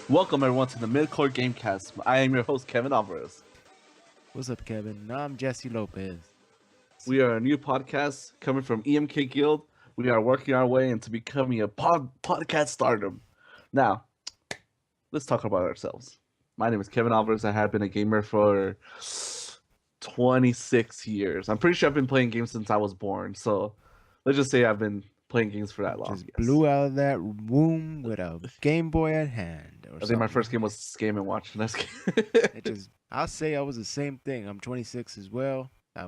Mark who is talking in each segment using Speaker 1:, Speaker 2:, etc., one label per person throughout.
Speaker 1: Welcome everyone to the Midcore Gamecast. I am your host Kevin Alvarez.
Speaker 2: What's up, Kevin? I'm Jesse Lopez.
Speaker 1: We are a new podcast coming from EMK Guild. We are working our way into becoming a podcast stardom. Now, let's talk about ourselves. My name is Kevin Alvarez. I have been a gamer for 26 years. I'm pretty sure I've been playing games since I was born. So let's just say I've been playing games for that long.
Speaker 2: Just
Speaker 1: Yes.
Speaker 2: blew out of that womb with a Game Boy at hand, or
Speaker 1: I think my
Speaker 2: something.
Speaker 1: first game was Game and Watch.
Speaker 2: I'll say I was the same thing. I'm 26 as well. I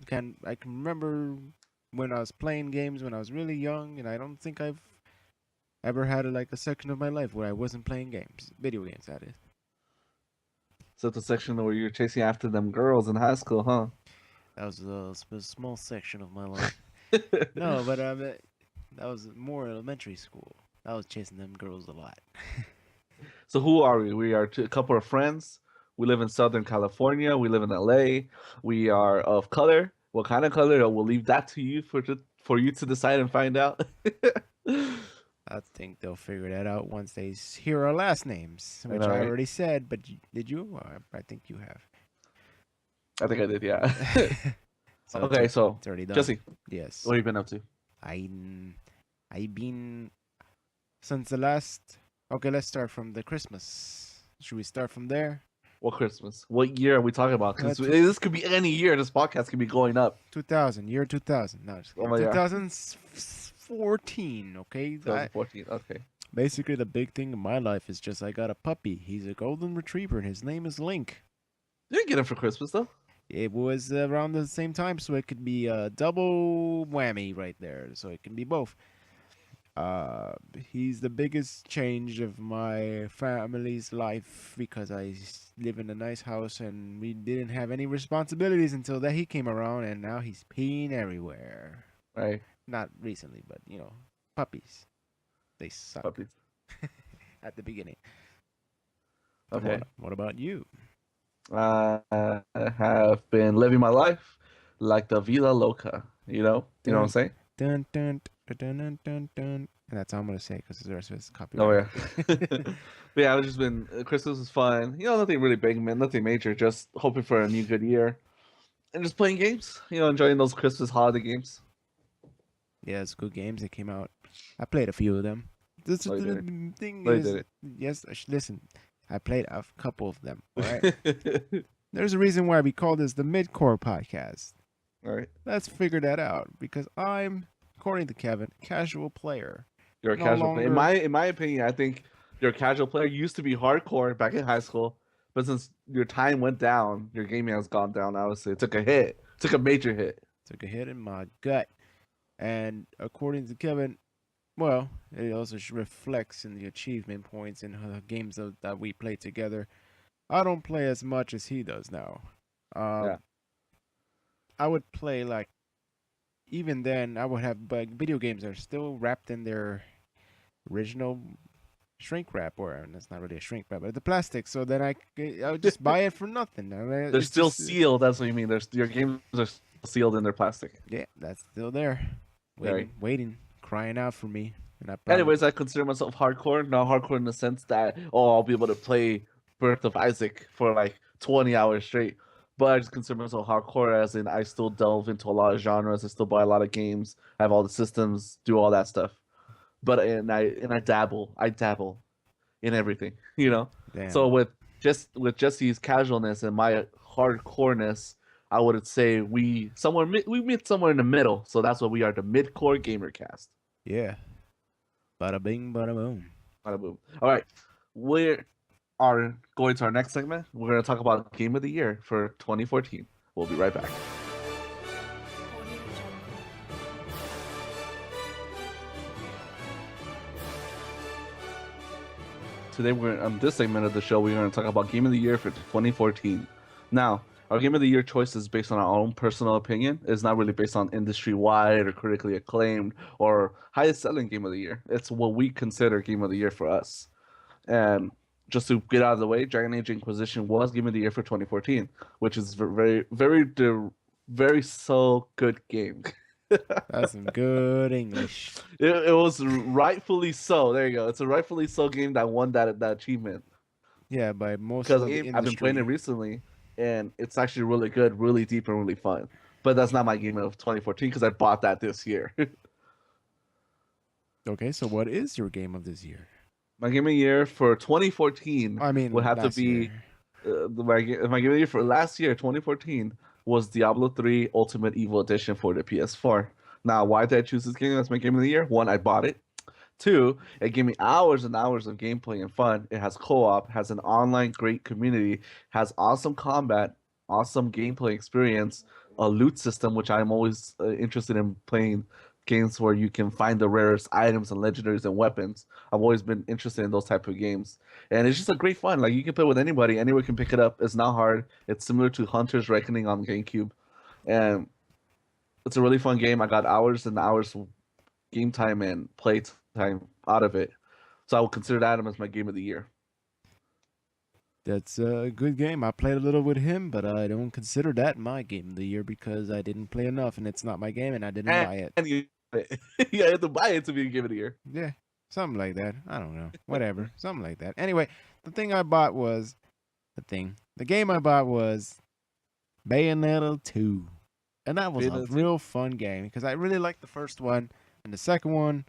Speaker 2: can remember when I was playing games when I was really young, and I don't think I've ever had a section of my life where I wasn't playing games, video games. That is.
Speaker 1: So the section where you're chasing after them girls in high school, huh?
Speaker 2: That was a small section of my life. No, but that was more elementary school. I was chasing them girls a lot.
Speaker 1: So who are we? We are a couple of friends. We live in Southern California. We live in LA. We are of color. What kind of color? We'll leave that to you for you to decide and find out.
Speaker 2: I think they'll figure that out once they hear our last names, which I already said. But did you? I think you have.
Speaker 1: I think I did, yeah.
Speaker 2: So
Speaker 1: okay,
Speaker 2: it's already done.
Speaker 1: Jesse,
Speaker 2: Yes.
Speaker 1: what have you been up to?
Speaker 2: I've been since the last. Okay, let's start from the Christmas. Should we start from there?
Speaker 1: What Christmas? What year are we talking about? Because this could be any year. This podcast could be going up.
Speaker 2: 2000, year 2000. No, just kidding. 2014. Okay.
Speaker 1: 2014. Okay.
Speaker 2: Basically, the big thing in my life is just I got a puppy. He's a golden retriever, and his name is Link.
Speaker 1: You didn't get him for Christmas though.
Speaker 2: It was around the same time, so it could be a double whammy right there. So it can be both. He's the biggest change of my family's life because I live in a nice house and we didn't have any responsibilities until that he came around, and now he's peeing everywhere.
Speaker 1: Right.
Speaker 2: Not recently, but puppies. They suck.
Speaker 1: Puppies.
Speaker 2: At the beginning.
Speaker 1: Okay.
Speaker 2: What about you?
Speaker 1: I have been living my life like the Vida Loca, you know what I'm saying?
Speaker 2: Dun dun dun dun dun dun. And that's all I'm gonna say because the rest of it's copyright.
Speaker 1: Oh yeah. But yeah, I've just been Christmas was fun. Nothing really big, man. Nothing major. Just hoping for a new good year, and just playing games. Enjoying those Christmas holiday games.
Speaker 2: Yeah, it's good games that came out. I played a few of them. The thing is, yes. Listen, I played a couple of them. All right. There's a reason why we call this the Midcore Podcast.
Speaker 1: All right.
Speaker 2: Let's figure that out because I'm, according to Kevin, a casual player.
Speaker 1: You're a casual player. In my opinion, I think you're a casual player. You used to be hardcore back in high school, but since your time went down, your gaming has gone down. Obviously, it took a hit. It took a major hit.
Speaker 2: Took a hit in my gut. And according to Kevin, well, it also reflects in the achievement points in the games that we play together. I don't play as much as he does now.
Speaker 1: Yeah.
Speaker 2: I would play even then I would have video games that are still wrapped in their original shrink wrap, or that's not really a shrink wrap, but the plastic. So then I would just buy it for nothing.
Speaker 1: They're still sealed. That's what you mean. Your games are sealed in their plastic.
Speaker 2: Yeah, that's still there, waiting, crying out for me. And
Speaker 1: anyways, I consider myself hardcore. Not hardcore in the sense that I'll be able to play Birth of Isaac for 20 hours straight. But I just consider myself hardcore as in I still delve into a lot of genres. I still buy a lot of games. I have all the systems, do all that stuff. But I dabble in everything,
Speaker 2: Damn.
Speaker 1: So with Jesse's casualness and my hardcoreness, I would say we meet somewhere in the middle. So that's what we are, the Midcore Gamercast.
Speaker 2: Yeah. Bada bing, bada boom.
Speaker 1: Bada boom. All right. We are going to our next segment. We're going to talk about Game of the Year for 2014. We'll be right back. Today, on this segment of the show, we're going to talk about Game of the Year for 2014. Now, our Game of the Year choice is based on our own personal opinion. It's not really based on industry-wide or critically acclaimed or highest-selling Game of the Year. It's what we consider Game of the Year for us. And just to get out of the way, Dragon Age Inquisition was Game of the Year for 2014, which is very, very, very so good game.
Speaker 2: That's some good English.
Speaker 1: It was rightfully so. There you go. It's a rightfully so game that won that achievement.
Speaker 2: Yeah, by most
Speaker 1: Because
Speaker 2: of the
Speaker 1: I've been playing it
Speaker 2: industry.
Speaker 1: recently, and it's actually really good, really deep, and really fun. But that's not my game of 2014 because I bought that this year.
Speaker 2: Okay, so what is your game of this year?
Speaker 1: My game of the year for 2014
Speaker 2: I
Speaker 1: would
Speaker 2: mean,
Speaker 1: have to
Speaker 2: last
Speaker 1: be
Speaker 2: year.
Speaker 1: my game of the year for last year, 2014, was Diablo 3 Ultimate Evil Edition for the PS4. Now, why did I choose this game as my game of the year? One, I bought it. Two, it gave me hours and hours of gameplay and fun. It has co-op, has an online great community, has awesome combat, awesome gameplay experience, a loot system, which I'm always interested in playing games where you can find the rarest items and legendaries and weapons. I've always been interested in those type of games, and it's just a great fun. Like you can play with anybody, anyone can pick it up. It's not hard. It's similar to Hunter's Reckoning on GameCube, and it's a really fun game. I got hours and hours of game time and play time out of it. So I would consider that as my game of the year.
Speaker 2: That's a good game. I played a little with him, but I don't consider that my game of the year because I didn't play enough and it's not my game and I didn't buy it.
Speaker 1: And you, you have to buy it to be a game of the year.
Speaker 2: Yeah, something like that. I don't know. Whatever. Something like that. Anyway, the thing I bought was the game I bought was Bayonetta 2. And that was a
Speaker 1: Bayonetta 2?
Speaker 2: real fun game because I really liked the first one and the second one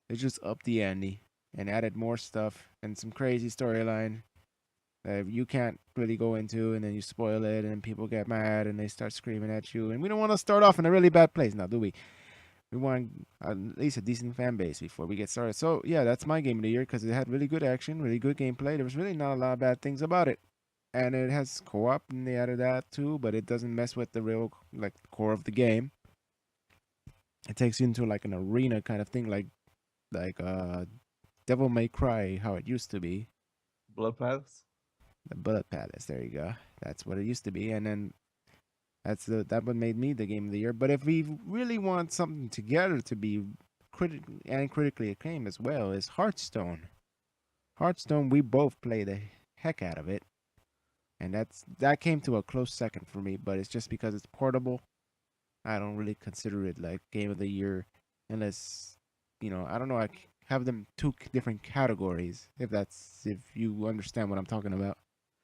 Speaker 2: they just upped the ante and added more stuff and some crazy storyline that you can't really go into, and then you spoil it, and people get mad, and they start screaming at you. And we don't want to start off in a really bad place now, do we? We want at least a decent fan base before we get started. So, yeah, that's my game of the year because it had really good action, really good gameplay. There was really not a lot of bad things about it. And it has co-op, and they added that too, but it doesn't mess with the real, like, core of the game. It takes you into, like, an arena kind of thing, like Devil May Cry, how it used to be.
Speaker 1: Blood Paths?
Speaker 2: The Bullet Palace. There you go. That's what it used to be, and then that what made me the game of the year. But if we really want something together to be critically acclaimed as well, is Hearthstone. Hearthstone, we both play the heck out of it, and that came to a close second for me. But it's just because it's portable. I don't really consider it like game of the year, unless I don't know. I have them two different categories. If you understand what I'm talking about.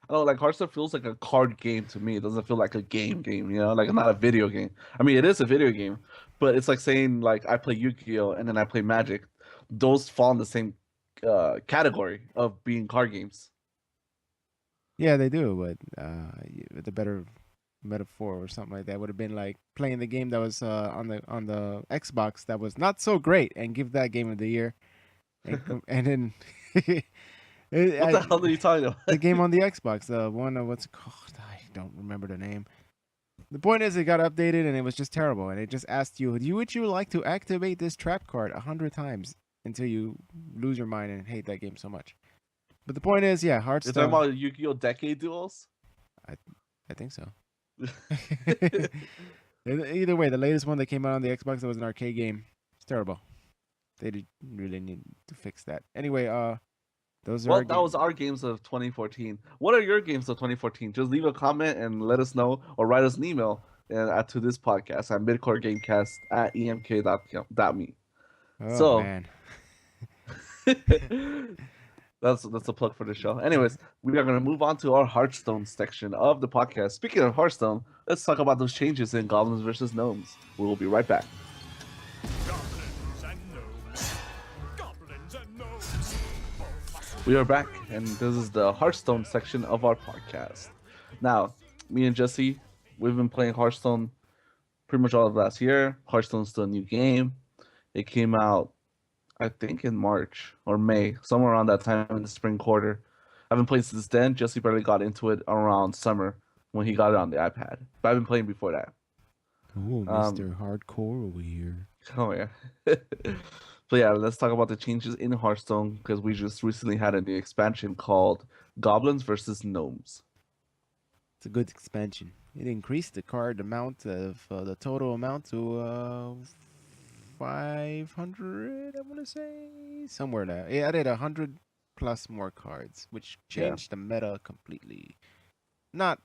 Speaker 1: I don't know, like Hearthstone feels like a card game to me. It doesn't feel like a game, like not a video game. I mean, it is a video game, but it's like saying like I play Yu-Gi-Oh and then I play Magic. Those fall in the same category of being card games.
Speaker 2: Yeah, they do, but the better metaphor or something like that would have been like playing the game that was on the Xbox that was not so great and give that game of the year, and then
Speaker 1: What the hell are you talking about?
Speaker 2: the game on the Xbox, the one what's it called? I don't remember the name. The point is, it got updated and it was just terrible, and it just asked you, would you like to activate this trap card 100 times until you lose your mind and hate that game so much? But the point is, yeah,
Speaker 1: You're talking
Speaker 2: Hearthstone.
Speaker 1: about Yu-Gi-Oh! Decade duels?
Speaker 2: I think so. Either way, the latest one that came out on the Xbox that was an arcade game, it's terrible. They really need to fix that. Anyway, those are
Speaker 1: That was our games of 2014. What are your games of 2014? Just leave a comment and let us know, or write us an email to this podcast at Midcore Gamecast at emk.me.
Speaker 2: Oh
Speaker 1: So
Speaker 2: man.
Speaker 1: that's a plug for the show. Anyways, we are gonna move on to our Hearthstone section of the podcast. Speaking of Hearthstone, let's talk about those changes in Goblins versus Gnomes. We will be right back.
Speaker 3: Goblins and gnomes. Goblins and gnomes.
Speaker 1: We are back, and this is the Hearthstone section of our podcast. Now, me and Jesse, we've been playing Hearthstone pretty much all of last year. Hearthstone's still a new game. It came out, I think, in March or May, somewhere around that time in the spring quarter. I haven't played since then. Jesse barely got into it around summer when he got it on the iPad. But I've been playing before that.
Speaker 2: Oh, Mr. Hardcore over here.
Speaker 1: Oh yeah. So yeah, let's talk about the changes in Hearthstone because we just recently had a new expansion called Goblins versus Gnomes.
Speaker 2: It's a good expansion. It increased the card amount of the total amount to 500. I want to say somewhere there. It added 100 plus more cards, which changed the meta completely. Not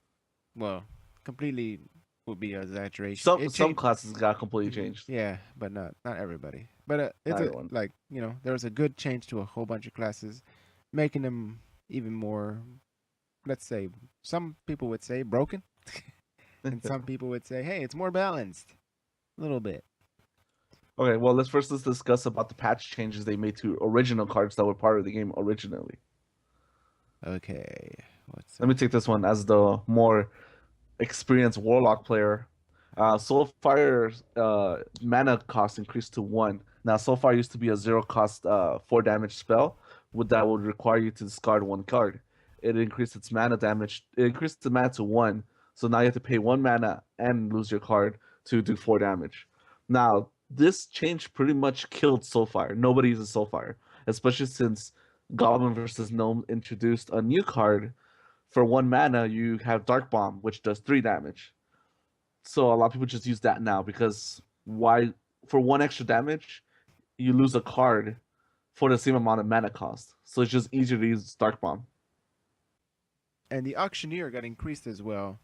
Speaker 2: well, completely would be an exaggeration.
Speaker 1: Some
Speaker 2: It
Speaker 1: some
Speaker 2: changed.
Speaker 1: classes got completely changed.
Speaker 2: Yeah, but not everybody. But it's
Speaker 1: Not
Speaker 2: a,
Speaker 1: everyone.
Speaker 2: like there was a good change to a whole bunch of classes, making them even more. Let's say some people would say broken, and some people would say, hey, it's more balanced, a little bit.
Speaker 1: Okay, well let's discuss about the patch changes they made to original cards that were part of the game originally.
Speaker 2: Okay, what's
Speaker 1: Let me take this one as the more experienced Warlock player. Soulfire's mana cost increased to 1. Now, Soulfire used to be a 0 cost 4 damage spell that would require you to discard 1 card. It increased its mana damage. It increased the mana to 1. So now you have to pay 1 mana and lose your card to do 4 damage. Now, this change pretty much killed Soulfire. Nobody uses Soulfire, especially since Goblin versus Gnome introduced a new card. For 1 mana, you have Dark Bomb, which does 3 damage. So a lot of people just use that now because why? For 1 extra damage, you lose a card for the same amount of mana cost. So it's just easier to use Dark Bomb.
Speaker 2: And the auctioneer got increased as well,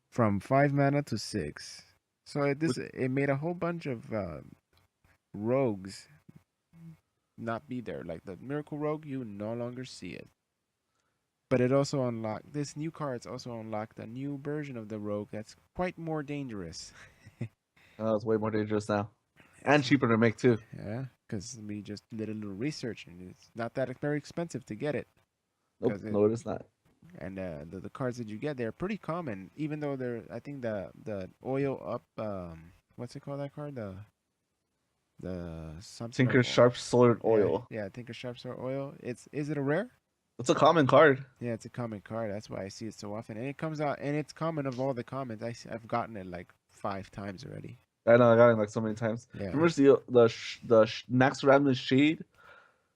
Speaker 2: from 5 mana to 6. So it made a whole bunch of rogues not be there. Like the Miracle Rogue, you no longer see it. But it also unlocked this new cards also unlocked a new version of the rogue that's quite more dangerous.
Speaker 1: It's way more dangerous now, and cheaper to make too.
Speaker 2: Yeah, because we just did a little research and it's not that very expensive to get it.
Speaker 1: Nope, no, it is not.
Speaker 2: And the cards that you get, they're pretty common, even though I think the oil up, what's it called, that card? The something
Speaker 1: Tinker Sharp Sword Oil.
Speaker 2: Yeah, Tinker Sharp Sword Oil. Is it a rare?
Speaker 1: It's a common card.
Speaker 2: Yeah, it's a common card. That's why I see it so often. And it comes out, and it's common of all the commons. I've gotten it like 5 times already.
Speaker 1: I know, I got it like so many times.
Speaker 2: Yeah.
Speaker 1: Remember the Nax Ravenous Shade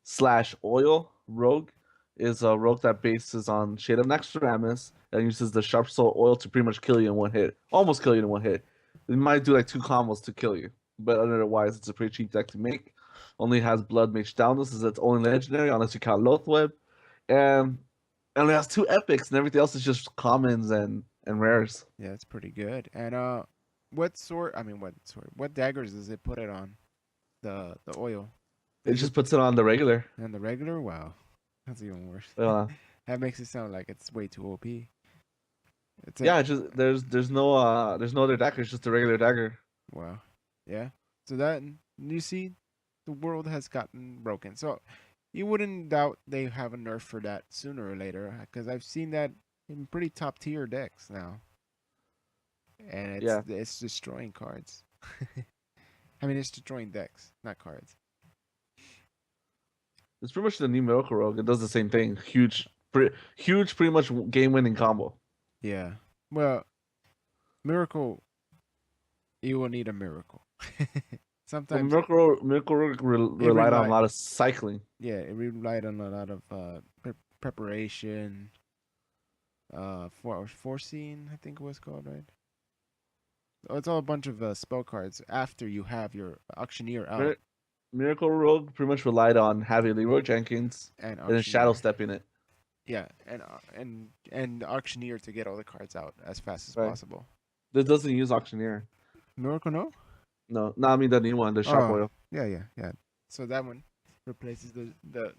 Speaker 1: / Oil Rogue is a rogue that bases on Shade of Naxxramas and uses the Sharp Soul Oil to pretty much kill you in 1 hit. Almost kill you in 1 hit. It might do like 2 combos to kill you, but otherwise it's a pretty cheap deck to make. Only has Blood Mage Downless as its only legendary unless you count Loathweb. And it only has 2 epics and everything else is just commons and rares.
Speaker 2: Yeah, it's pretty good. And what daggers does it put it on? The oil.
Speaker 1: It just puts it on the regular.
Speaker 2: And the regular? Wow. That's even worse. That makes it sound like it's way too OP.
Speaker 1: Yeah, just there's no other dagger, it's just a regular dagger.
Speaker 2: Wow. Yeah. So that you see, the world has gotten broken. So you wouldn't doubt they have a nerf for that sooner or later, because I've seen that in pretty top tier decks now. And it's destroying cards. I mean, it's destroying decks, not cards.
Speaker 1: It's pretty much the new Miracle Rogue. It does the same thing. Huge, pretty much game-winning combo.
Speaker 2: Yeah. Well, Miracle, you will need a miracle. Sometimes
Speaker 1: Miracle Rogue relied on a lot of cycling.
Speaker 2: Yeah, it relied on a lot of preparation. Foreseen, I think it was called, right? Oh, it's all a bunch of spell cards after you have your auctioneer out.
Speaker 1: Miracle Rogue pretty much relied on having Leroy Jenkins and then shadow stepping it.
Speaker 2: Yeah, and auctioneer to get all the cards out as fast as possible.
Speaker 1: This doesn't use auctioneer.
Speaker 2: Miracle, no?
Speaker 1: No, I mean the new one, the Sharp Oil.
Speaker 2: Yeah. So that one replaces the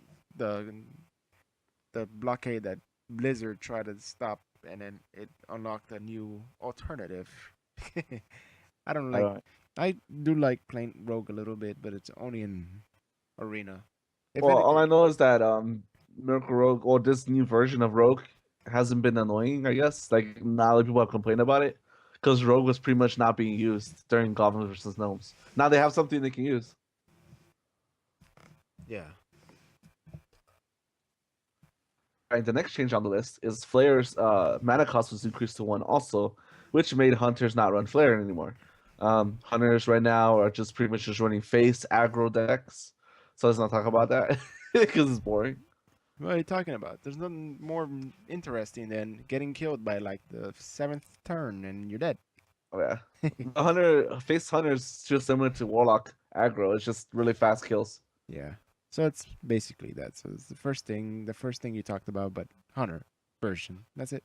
Speaker 2: blockade that Blizzard tried to stop, and then it unlocked a new alternative. I don't like. I do like playing Rogue a little bit, but it's only in Arena.
Speaker 1: All I know is that Miracle Rogue or this new version of Rogue hasn't been annoying. I guess like not a lot of people have complained about it because Rogue was pretty much not being used during Goblin versus Gnomes. Now they have something they can use.
Speaker 2: Yeah.
Speaker 1: Right, the next change on the list is Flare's mana cost was increased to 1 also, which made Hunters not run Flare anymore. Hunters right now are just pretty much just running face aggro decks. So let's not talk about that because it's boring.
Speaker 2: What are you talking about? There's nothing more interesting than getting killed by like the 7th turn and you're dead.
Speaker 1: Oh yeah. Face Hunter is just similar to Warlock aggro. It's just really fast kills.
Speaker 2: Yeah. So it's basically that. So it's the first thing you talked about, but Hunter version. That's it.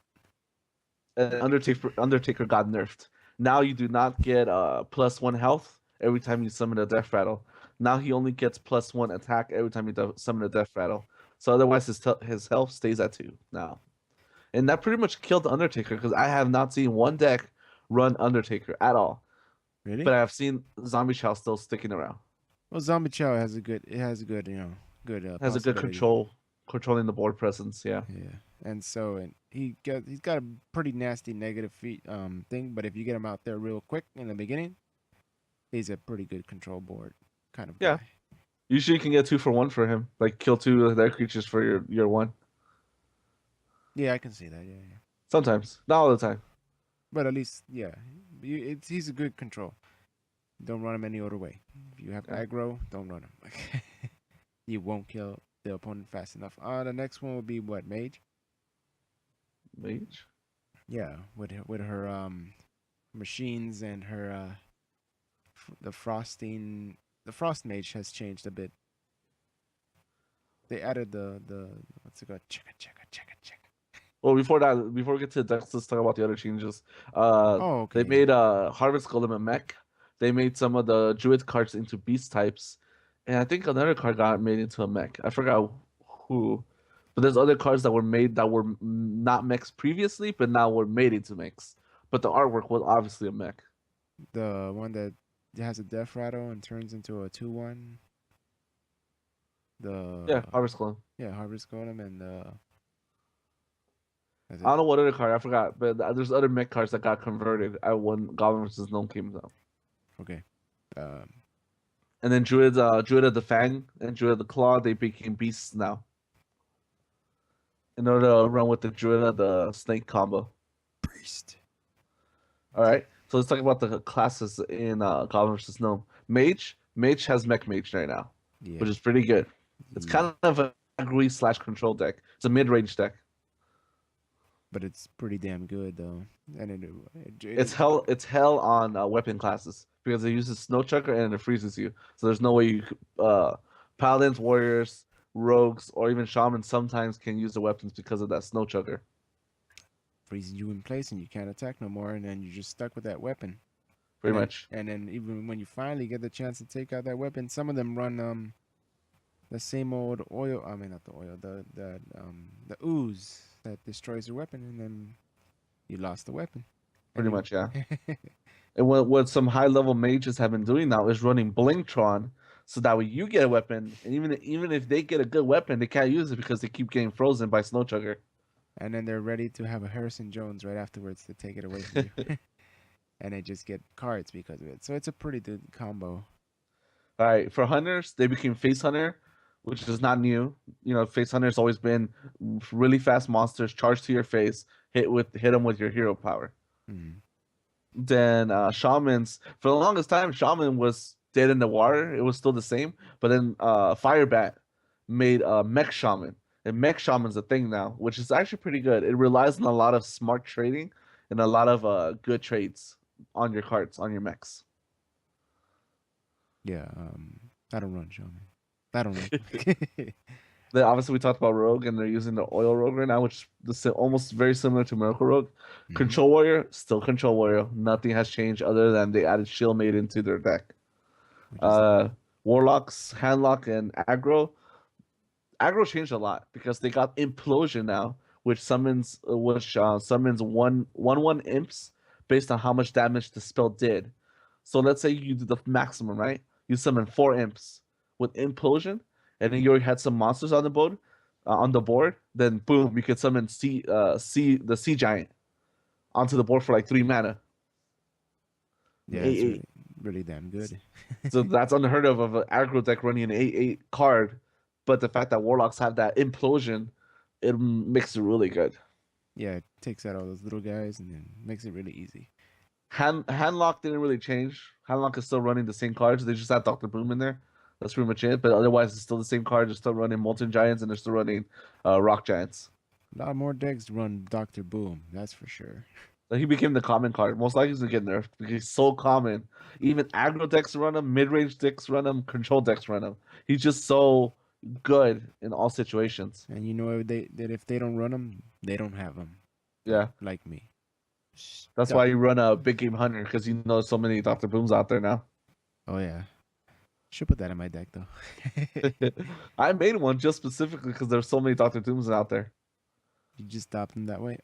Speaker 1: And Undertaker got nerfed. Now you do not get +1 health every time you summon a death rattle. Now he only gets +1 attack every time you summon a death rattle. So otherwise his health stays at 2 now. And that pretty much killed the Undertaker because I have not seen one deck run Undertaker at all.
Speaker 2: Really?
Speaker 1: But I've seen Zombie Chow still sticking around.
Speaker 2: Well, Zombie Chow has a good. It has a good, good.
Speaker 1: Has a good
Speaker 2: possibility.
Speaker 1: controlling the board presence. Yeah.
Speaker 2: Yeah, and so he's got a pretty nasty negative thing. But if you get him out there real quick in the beginning, he's a pretty good control board kind of
Speaker 1: Yeah.
Speaker 2: guy.
Speaker 1: Usually you can get 2 for 1 for him. Like kill 2 of their creatures for your 1.
Speaker 2: Yeah, I can see that. Yeah.
Speaker 1: Sometimes, not all the time.
Speaker 2: But at least, yeah, he's a good control. Don't run him any other way. If you have
Speaker 1: Yeah.
Speaker 2: aggro, don't run him. You won't kill the opponent fast enough. The next one would be what, Mage?
Speaker 1: Mage.
Speaker 2: Yeah, with her machines and her the frosting. The frost mage has changed a bit. They added the what's it called? Check.
Speaker 1: Well, before we get to the decks, let's talk about the other changes.
Speaker 2: Oh, okay.
Speaker 1: They made Harvest Golem a mech. They made some of the Druid cards into beast types, and I think another card got made into a mech. I forgot who, but there's other cards that were made that were not mechs previously, but now were made into mechs. But the artwork was obviously a mech.
Speaker 2: The one that has a death rattle and turns into a 2/1.
Speaker 1: Yeah, Harvest Golem.
Speaker 2: Yeah, Harvest Golem and
Speaker 1: I don't know what other card I forgot, but there's other mech cards that got converted when Goblin vs. Gnome came out.
Speaker 2: Okay.
Speaker 1: And then Druid of the Fang and Druid of the Claw, they became beasts now. In order to run with the Druid of the Snake combo.
Speaker 2: Priest.
Speaker 1: All right, so let's talk about the classes in Goblin vs. Gnome. Mage has Mech Mage right now,
Speaker 2: Yeah.
Speaker 1: which is pretty good. It's kind of a aggro / control deck. It's a mid-range deck.
Speaker 2: But it's pretty damn good though, and
Speaker 1: It's hell on weapon classes because it uses Snow Chucker and it freezes you. So there's no way you paladins, warriors, rogues, or even shamans sometimes can use the weapons because of that Snow Chucker.
Speaker 2: freezes you in place and you can't attack no more, and then you're just stuck with that weapon.
Speaker 1: Pretty much.
Speaker 2: And then even when you finally get the chance to take out that weapon, some of them run the same old oil. I mean, not the oil, the ooze that destroys your weapon, and then you lost the weapon.
Speaker 1: Pretty much, yeah. And what some high level mages have been doing now is running Blingtron, so that way you get a weapon, and even if they get a good weapon, they can't use it because they keep getting frozen by Snow Chucker.
Speaker 2: And then they're ready to have a Harrison Jones right afterwards to take it away from you. And they just get cards because of it. So it's a pretty good combo.
Speaker 1: All right, for hunters, they became Face Hunter, which is not new. You know, Face Hunter's always been really fast monsters, charge to your face, hit them with your hero power.
Speaker 2: Mm-hmm.
Speaker 1: Then shamans, for the longest time, shaman was dead in the water. It was still the same, but then Firebat made mech shaman, and mech shaman's a thing now, which is actually pretty good. It relies on a lot of smart trading and a lot of good trades on your cards, on your mechs.
Speaker 2: Yeah, I don't run shaman. I don't know.
Speaker 1: Then obviously we talked about Rogue, and they're using the Oil Rogue right now, which is almost very similar to Miracle Rogue.
Speaker 2: Mm-hmm.
Speaker 1: Control Warrior, still Control Warrior. Nothing has changed other than they added Shield Maid into their deck. Warlocks, Handlock, and Aggro. Aggro changed a lot because they got Implosion now, which summons one imps based on how much damage the spell did. So let's say you do the maximum, right? You summon 4 imps with Implosion, and then you already had some monsters on the board. Then boom, you could summon the Sea Giant onto the board for like 3 mana.
Speaker 2: Yeah, it's really, really damn good.
Speaker 1: So that's unheard of an aggro deck running an 8/8 card, but the fact that Warlocks have that Implosion, it makes it really good.
Speaker 2: Yeah, it takes out all those little guys and then makes it really easy.
Speaker 1: Handlock didn't really change. Handlock is still running the same cards. They just had Dr. Boom in there. That's pretty much it. But otherwise, it's still the same card. They're still running Molten Giants and they're still running Rock Giants.
Speaker 2: A lot more decks run Dr. Boom, that's for sure.
Speaker 1: So he became the common card. Most likely he's gonna get nerfed because he's so common. Even aggro decks run him, mid-range decks run him, control decks run him. He's just so good in all situations.
Speaker 2: And you know if they don't run them, they don't have them.
Speaker 1: Yeah.
Speaker 2: Like me.
Speaker 1: That's why you run a big game hunter, because you know so many Dr. Booms out there now.
Speaker 2: Oh yeah. Should put that in my deck though.
Speaker 1: I made one just specifically because there's so many Dr. Dooms out there.
Speaker 2: You just stop them that way.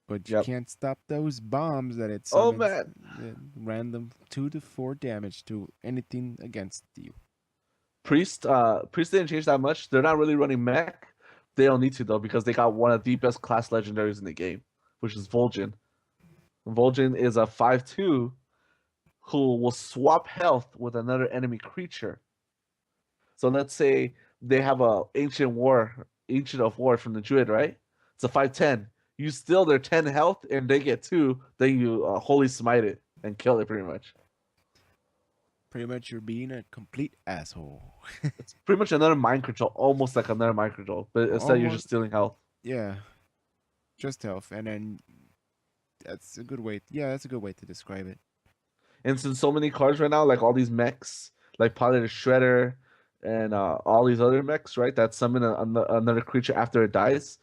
Speaker 2: But you
Speaker 1: Yep.
Speaker 2: can't stop those bombs that it
Speaker 1: Oh,
Speaker 2: summons.
Speaker 1: man.
Speaker 2: Random 2 to 4 damage to anything against you.
Speaker 1: Priest didn't change that much. They're not really running mech. They don't need to though, because they got one of the best class legendaries in the game, which is Vol'jin. Vol'jin is a 5/2 who will swap health with another enemy creature. So let's say they have a ancient of war from the druid, right? It's a 5/10. You steal their 10 health and they get 2, then you holy smite it and kill it pretty much.
Speaker 2: Pretty much you're being a complete asshole.
Speaker 1: It's pretty much another mind control, almost like another mind control, but instead you're just stealing health.
Speaker 2: Yeah. Just health. And then that's a good way. Yeah, that's a good way to describe it.
Speaker 1: And since so many cards right now, like all these mechs, like probably the Shredder and all these other mechs, right, that summon another creature after it dies,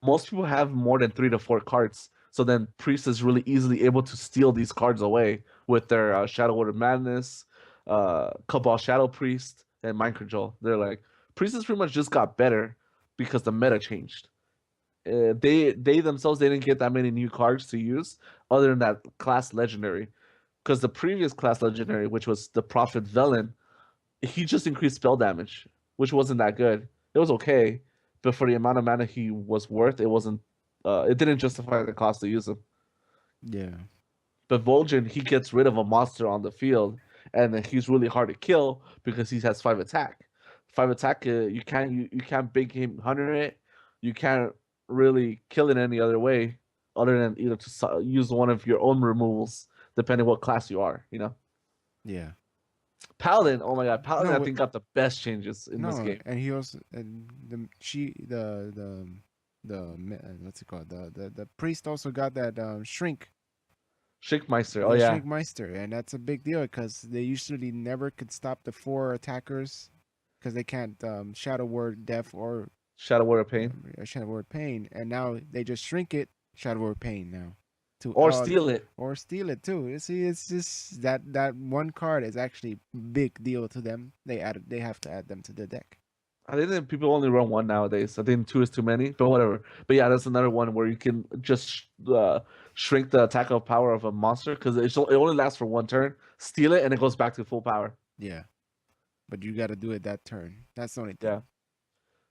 Speaker 1: most people have more than 3 to 4 cards. So then Priest is really easily able to steal these cards away with their Shadow Word of Madness, Cabal Shadow Priest, and Mind Control. They're like, Priest has pretty much just got better because the meta changed. They themselves, they didn't get that many new cards to use other than that class legendary. Because the previous class legendary, which was the Prophet Velen, he just increased spell damage, which wasn't that good. It was okay, but for the amount of mana he was worth, it wasn't. It didn't justify the cost to use him.
Speaker 2: Yeah.
Speaker 1: But Vol'jin, he gets rid of a monster on the field, and then he's really hard to kill because he has 5 attack. 5 attack, you can't big game hunter it. You can't really kill it any other way, other than either to use one of your own removals, depending what class you are. You know.
Speaker 2: Yeah.
Speaker 1: Paladin, oh my god, Paladin!
Speaker 2: No,
Speaker 1: I think got the best changes in this game.
Speaker 2: And he also and what's it called? The priest also got that shrink.
Speaker 1: Shrinkmeister, oh yeah,
Speaker 2: Shrinkmeister, and that's a big deal because they usually never could stop the 4 attackers because they can't Shadow Word Death or
Speaker 1: Shadow Word of Pain,
Speaker 2: Shadow Word Pain, and now they just shrink it Shadow Word Pain now.
Speaker 1: Or steal it.
Speaker 2: Or steal it too. You see, it's just that one card is actually big deal to them. They have to add them to the deck.
Speaker 1: I think that people only run 1 nowadays. I think 2 is too many, but whatever. But yeah, that's another one where you can just shrink the attack of power of a monster because it only lasts for 1 turn. Steal it and it goes back to full power.
Speaker 2: Yeah, but you got to do it that turn. That's the only thing.
Speaker 1: Yeah.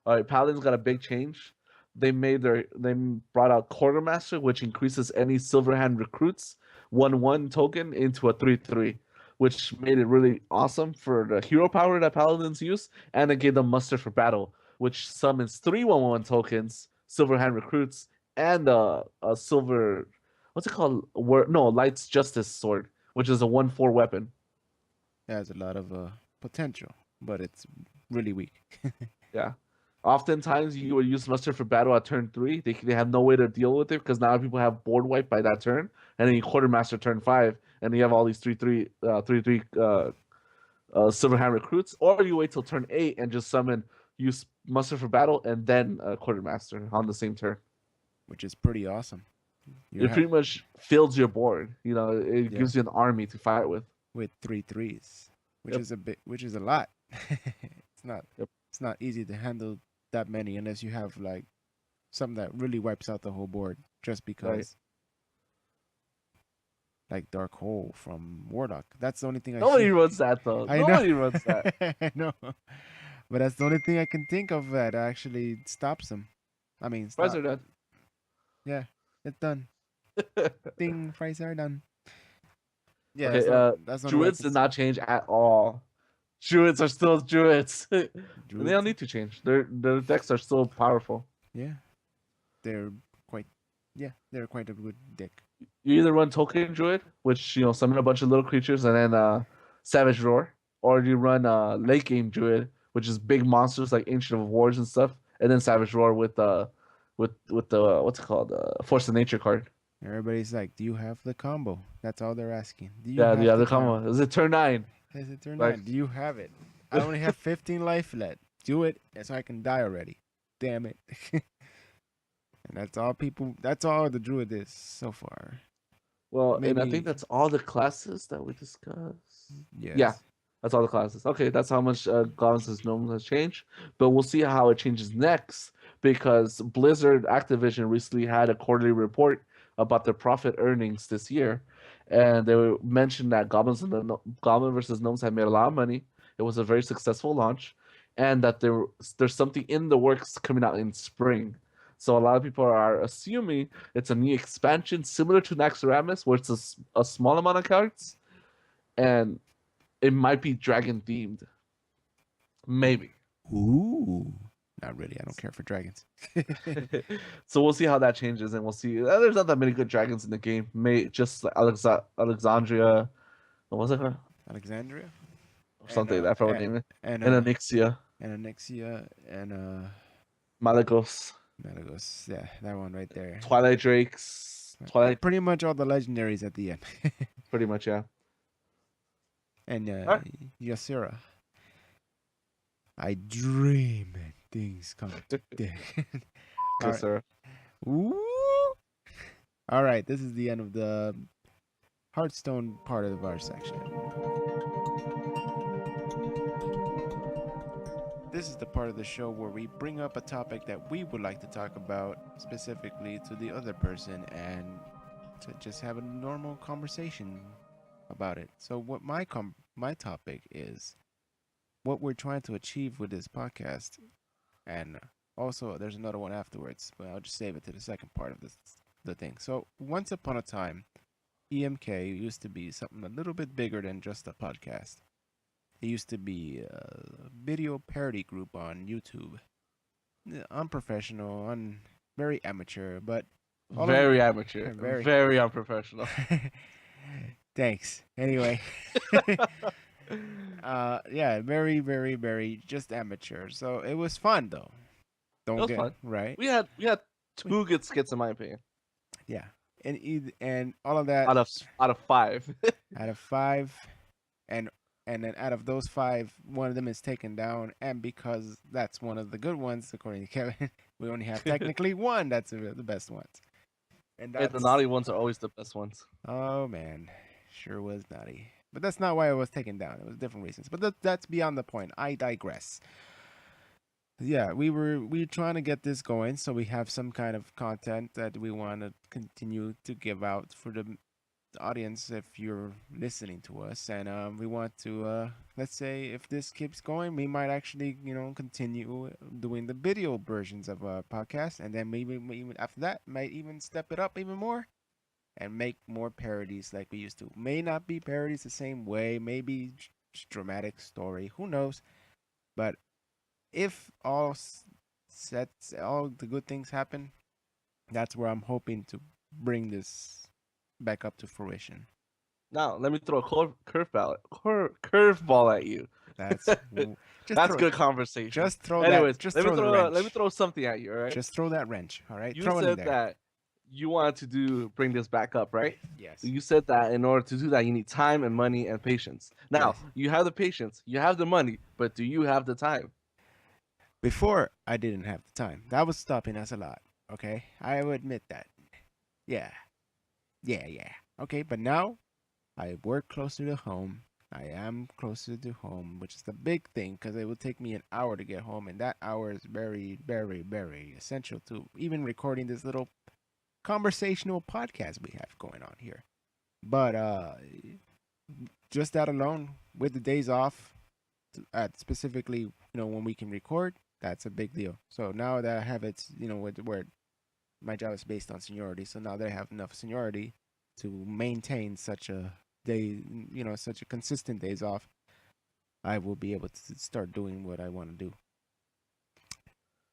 Speaker 1: All right, Paladin's got a big change. They brought out Quartermaster, which increases any Silverhand recruits 1/1 token into a 3/3, which made it really awesome for the hero power that Paladins use, and it gave them Muster for Battle, which summons 3 1/1 tokens, Silverhand recruits, and a silver, what's it called? Light's Justice Sword, which is a 1/4 weapon.
Speaker 2: It has a lot of potential, but it's really weak.
Speaker 1: Yeah. Oftentimes, you would use Muster for Battle at turn 3. They have no way to deal with it because now people have board wipe by that turn, and then you Quartermaster turn 5, and you have all these 3/3 Silverhand recruits, or you wait till turn 8 and just use Muster for Battle and then Quartermaster on the same turn.
Speaker 2: Which is pretty awesome.
Speaker 1: It pretty much fills your board. You know, it gives you an army to fight with.
Speaker 2: With 3/3s, which
Speaker 1: Yep.
Speaker 2: is which is a lot. It's not.
Speaker 1: Yep.
Speaker 2: It's not easy to handle that many unless you have like something that really wipes out the whole board just because.
Speaker 1: Right.
Speaker 2: Like Dark Hole from Warlock. That's the only thing I
Speaker 1: Nobody
Speaker 2: see.
Speaker 1: runs that though. Nobody runs that.
Speaker 2: I know. But that's the only thing I can think of that actually stops them. I mean,
Speaker 1: Price are done.
Speaker 2: Yeah, it's done. Ding, price are done. Yeah,
Speaker 1: Okay,
Speaker 2: that's not
Speaker 1: Druids did not change at all. Druids are still Druids. They don't need to change. Their decks are still powerful.
Speaker 2: Yeah, they're quite a good deck.
Speaker 1: You either run Token Druid, which summon a bunch of little creatures, and then Savage Roar, or you run late game Druid, which is big monsters like Ancient of Wars and stuff, and then Savage Roar with the what's it called, Force of Nature card.
Speaker 2: Everybody's like, "Do you have the combo?" That's all they're asking. Do you
Speaker 1: Yeah,
Speaker 2: have
Speaker 1: the combo. Is it turn 9?
Speaker 2: Is it turn
Speaker 1: Like-
Speaker 2: 9? Do you have it? I only have 15 life left. Do it, so I can die already. Damn it. And that's all the druid is so far.
Speaker 1: Well, and I
Speaker 2: Maybe
Speaker 1: think that's all the classes that we discussed.
Speaker 2: yes.
Speaker 1: Yeah, that's all the classes. Okay, that's how much Goblins Gnomes has changed. But we'll see how it changes next because Blizzard Activision recently had a quarterly report about their profit earnings this year, and they mentioned that Goblin versus Gnomes had made a lot of money. It was a very successful launch, and that there's something in the works coming out in spring. So a lot of people are assuming it's a new expansion similar to Naxxramas, where it's a small amount of cards, and it might be dragon themed. Maybe.
Speaker 2: Ooh. Not really. I don't care for dragons.
Speaker 1: So we'll see how that changes, and we'll see. There's not that many good dragons in the game. Just like Alexandria, what was it?
Speaker 2: Alexandria.
Speaker 1: Or something. I forgot the name.
Speaker 2: And
Speaker 1: And Anixia,
Speaker 2: and Anixia and
Speaker 1: Malagos,
Speaker 2: Malagos. Yeah, that one right there.
Speaker 1: Twilight Drakes, Twilight.
Speaker 2: Pretty much all the legendaries at the end.
Speaker 1: Pretty much, yeah.
Speaker 2: And
Speaker 1: Alright.
Speaker 2: Yasira. I dream and things come to
Speaker 1: Yes,
Speaker 2: Alright.
Speaker 1: sir.
Speaker 2: Ooh. All right, this is the end of the Hearthstone part of our section. This is the part of the show where we bring up a topic that we would like to talk about specifically to the other person and to just have a normal conversation about it. So what my topic is what we're trying to achieve with this podcast, and also there's another one afterwards, but I'll just save it to the second part of the thing. So once upon a time, EMK used to be something a little bit bigger than just a podcast. It used to be a video parody group on YouTube. Unprofessional, very amateur, but
Speaker 1: Very amateur.
Speaker 2: Very.
Speaker 1: Very unprofessional.
Speaker 2: thanks. Anyway, yeah, very, very, very just amateur. So it was fun though.
Speaker 1: It was fun.
Speaker 2: Right.
Speaker 1: We had two good skits in my opinion.
Speaker 2: Yeah, and all of that
Speaker 1: Out of 5.
Speaker 2: out of 5, and then out of those 5, one of them is taken down, and because that's one of the good ones, according to Kevin, we only have technically one that's the best ones. And
Speaker 1: Hey, the naughty ones are always the best ones.
Speaker 2: Oh man, sure was naughty. But that's not why it was taken down. It was different reasons. But that's beyond the point. I digress. Yeah, we're trying to get this going, so we have some kind of content that we want to continue to give out for the audience if you're listening to us, and we want to let's say if this keeps going, we might actually continue doing the video versions of a podcast, and then maybe even after that might even step it up even more and make more parodies like we used to. May not be parodies the same way, maybe dramatic story, who knows, but if all the good things happen, that's where I'm hoping to bring this back up to fruition.
Speaker 1: Now, let me throw a curveball at you.
Speaker 2: That's
Speaker 1: That's good conversation.
Speaker 2: Just throw
Speaker 1: Anyways,
Speaker 2: that. Just
Speaker 1: let
Speaker 2: throw
Speaker 1: me
Speaker 2: the
Speaker 1: throw
Speaker 2: wrench.
Speaker 1: let me throw something at you, all right?
Speaker 2: Just throw that wrench. All right.
Speaker 1: You
Speaker 2: throw it in
Speaker 1: said
Speaker 2: there.
Speaker 1: that you wanted to bring this back up, right?
Speaker 2: Yes.
Speaker 1: You said that in order to do that, you need time and money and patience. Now,
Speaker 2: Yes.
Speaker 1: you have the patience, you have the money, but do you have the time?
Speaker 2: Before, I didn't have the time. That was stopping us a lot. Okay, I will admit that. Yeah. Okay, but now I work closer to home. I am closer to home, which is the big thing because it will take me an hour to get home, and that hour is very, very, very essential to even recording this little conversational podcast we have going on here. But just that alone, with the days off, specifically, when we can record, that's a big deal. So now that I have it, where my job is based on seniority, so now that I have enough seniority to maintain such a day, such a consistent days off, I will be able to start doing what I want to do.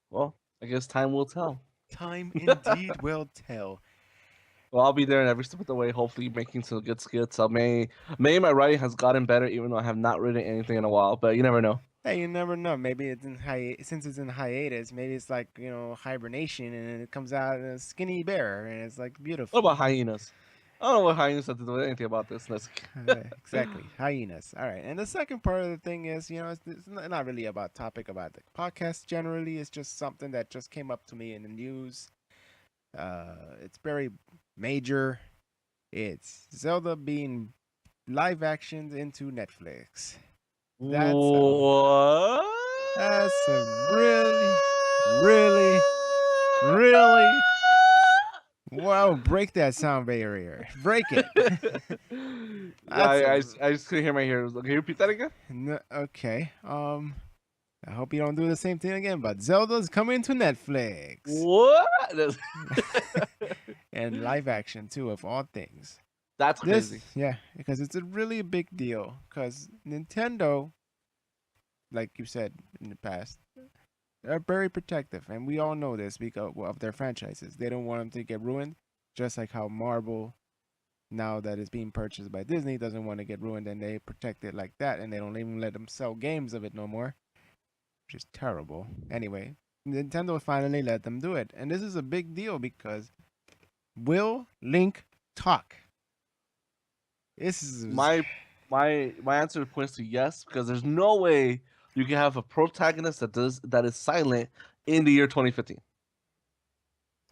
Speaker 1: Well, I guess time will tell.
Speaker 2: Time indeed will tell.
Speaker 1: Well, I'll be there in every step of the way, hopefully making some good skits. May my writing has gotten better, even though I have not written anything in a while, but you never know.
Speaker 2: Hey, you never know. Maybe it's since it's in hiatus, maybe it's like, hibernation, and it comes out a skinny bear, and it's like beautiful.
Speaker 1: What about hyenas? I don't know what hyenas have to do with anything about this.
Speaker 2: Exactly. Hyenas. All right. And the second part of the thing is, it's not really about topic about the podcast generally. It's just something that just came up to me in the news. It's very major. It's Zelda being live actions into Netflix.
Speaker 1: What?
Speaker 2: That's a really. Wow, break that sound barrier. Break it.
Speaker 1: I
Speaker 2: That's
Speaker 1: just couldn't hear my ears. Can you repeat that again?
Speaker 2: Okay. I hope you don't do the same thing again, but Zelda's coming to Netflix.
Speaker 1: What?
Speaker 2: And live action too, of all things.
Speaker 1: That's crazy.
Speaker 2: Yeah, because it's a really big deal. Because Nintendo, like you said in the past, they're very protective, and we all know this because of their franchises. They don't want them to get ruined, just like how Marvel, now that it's being purchased by Disney, doesn't want to get ruined, and they protect it like that, and they don't even let them sell games of it no more, which is terrible. Anyway, Nintendo finally let them do it, and this is a big deal because will Link talk? This is
Speaker 1: My answer points to yes, because there's no way you can have a protagonist that is silent in the year 2015.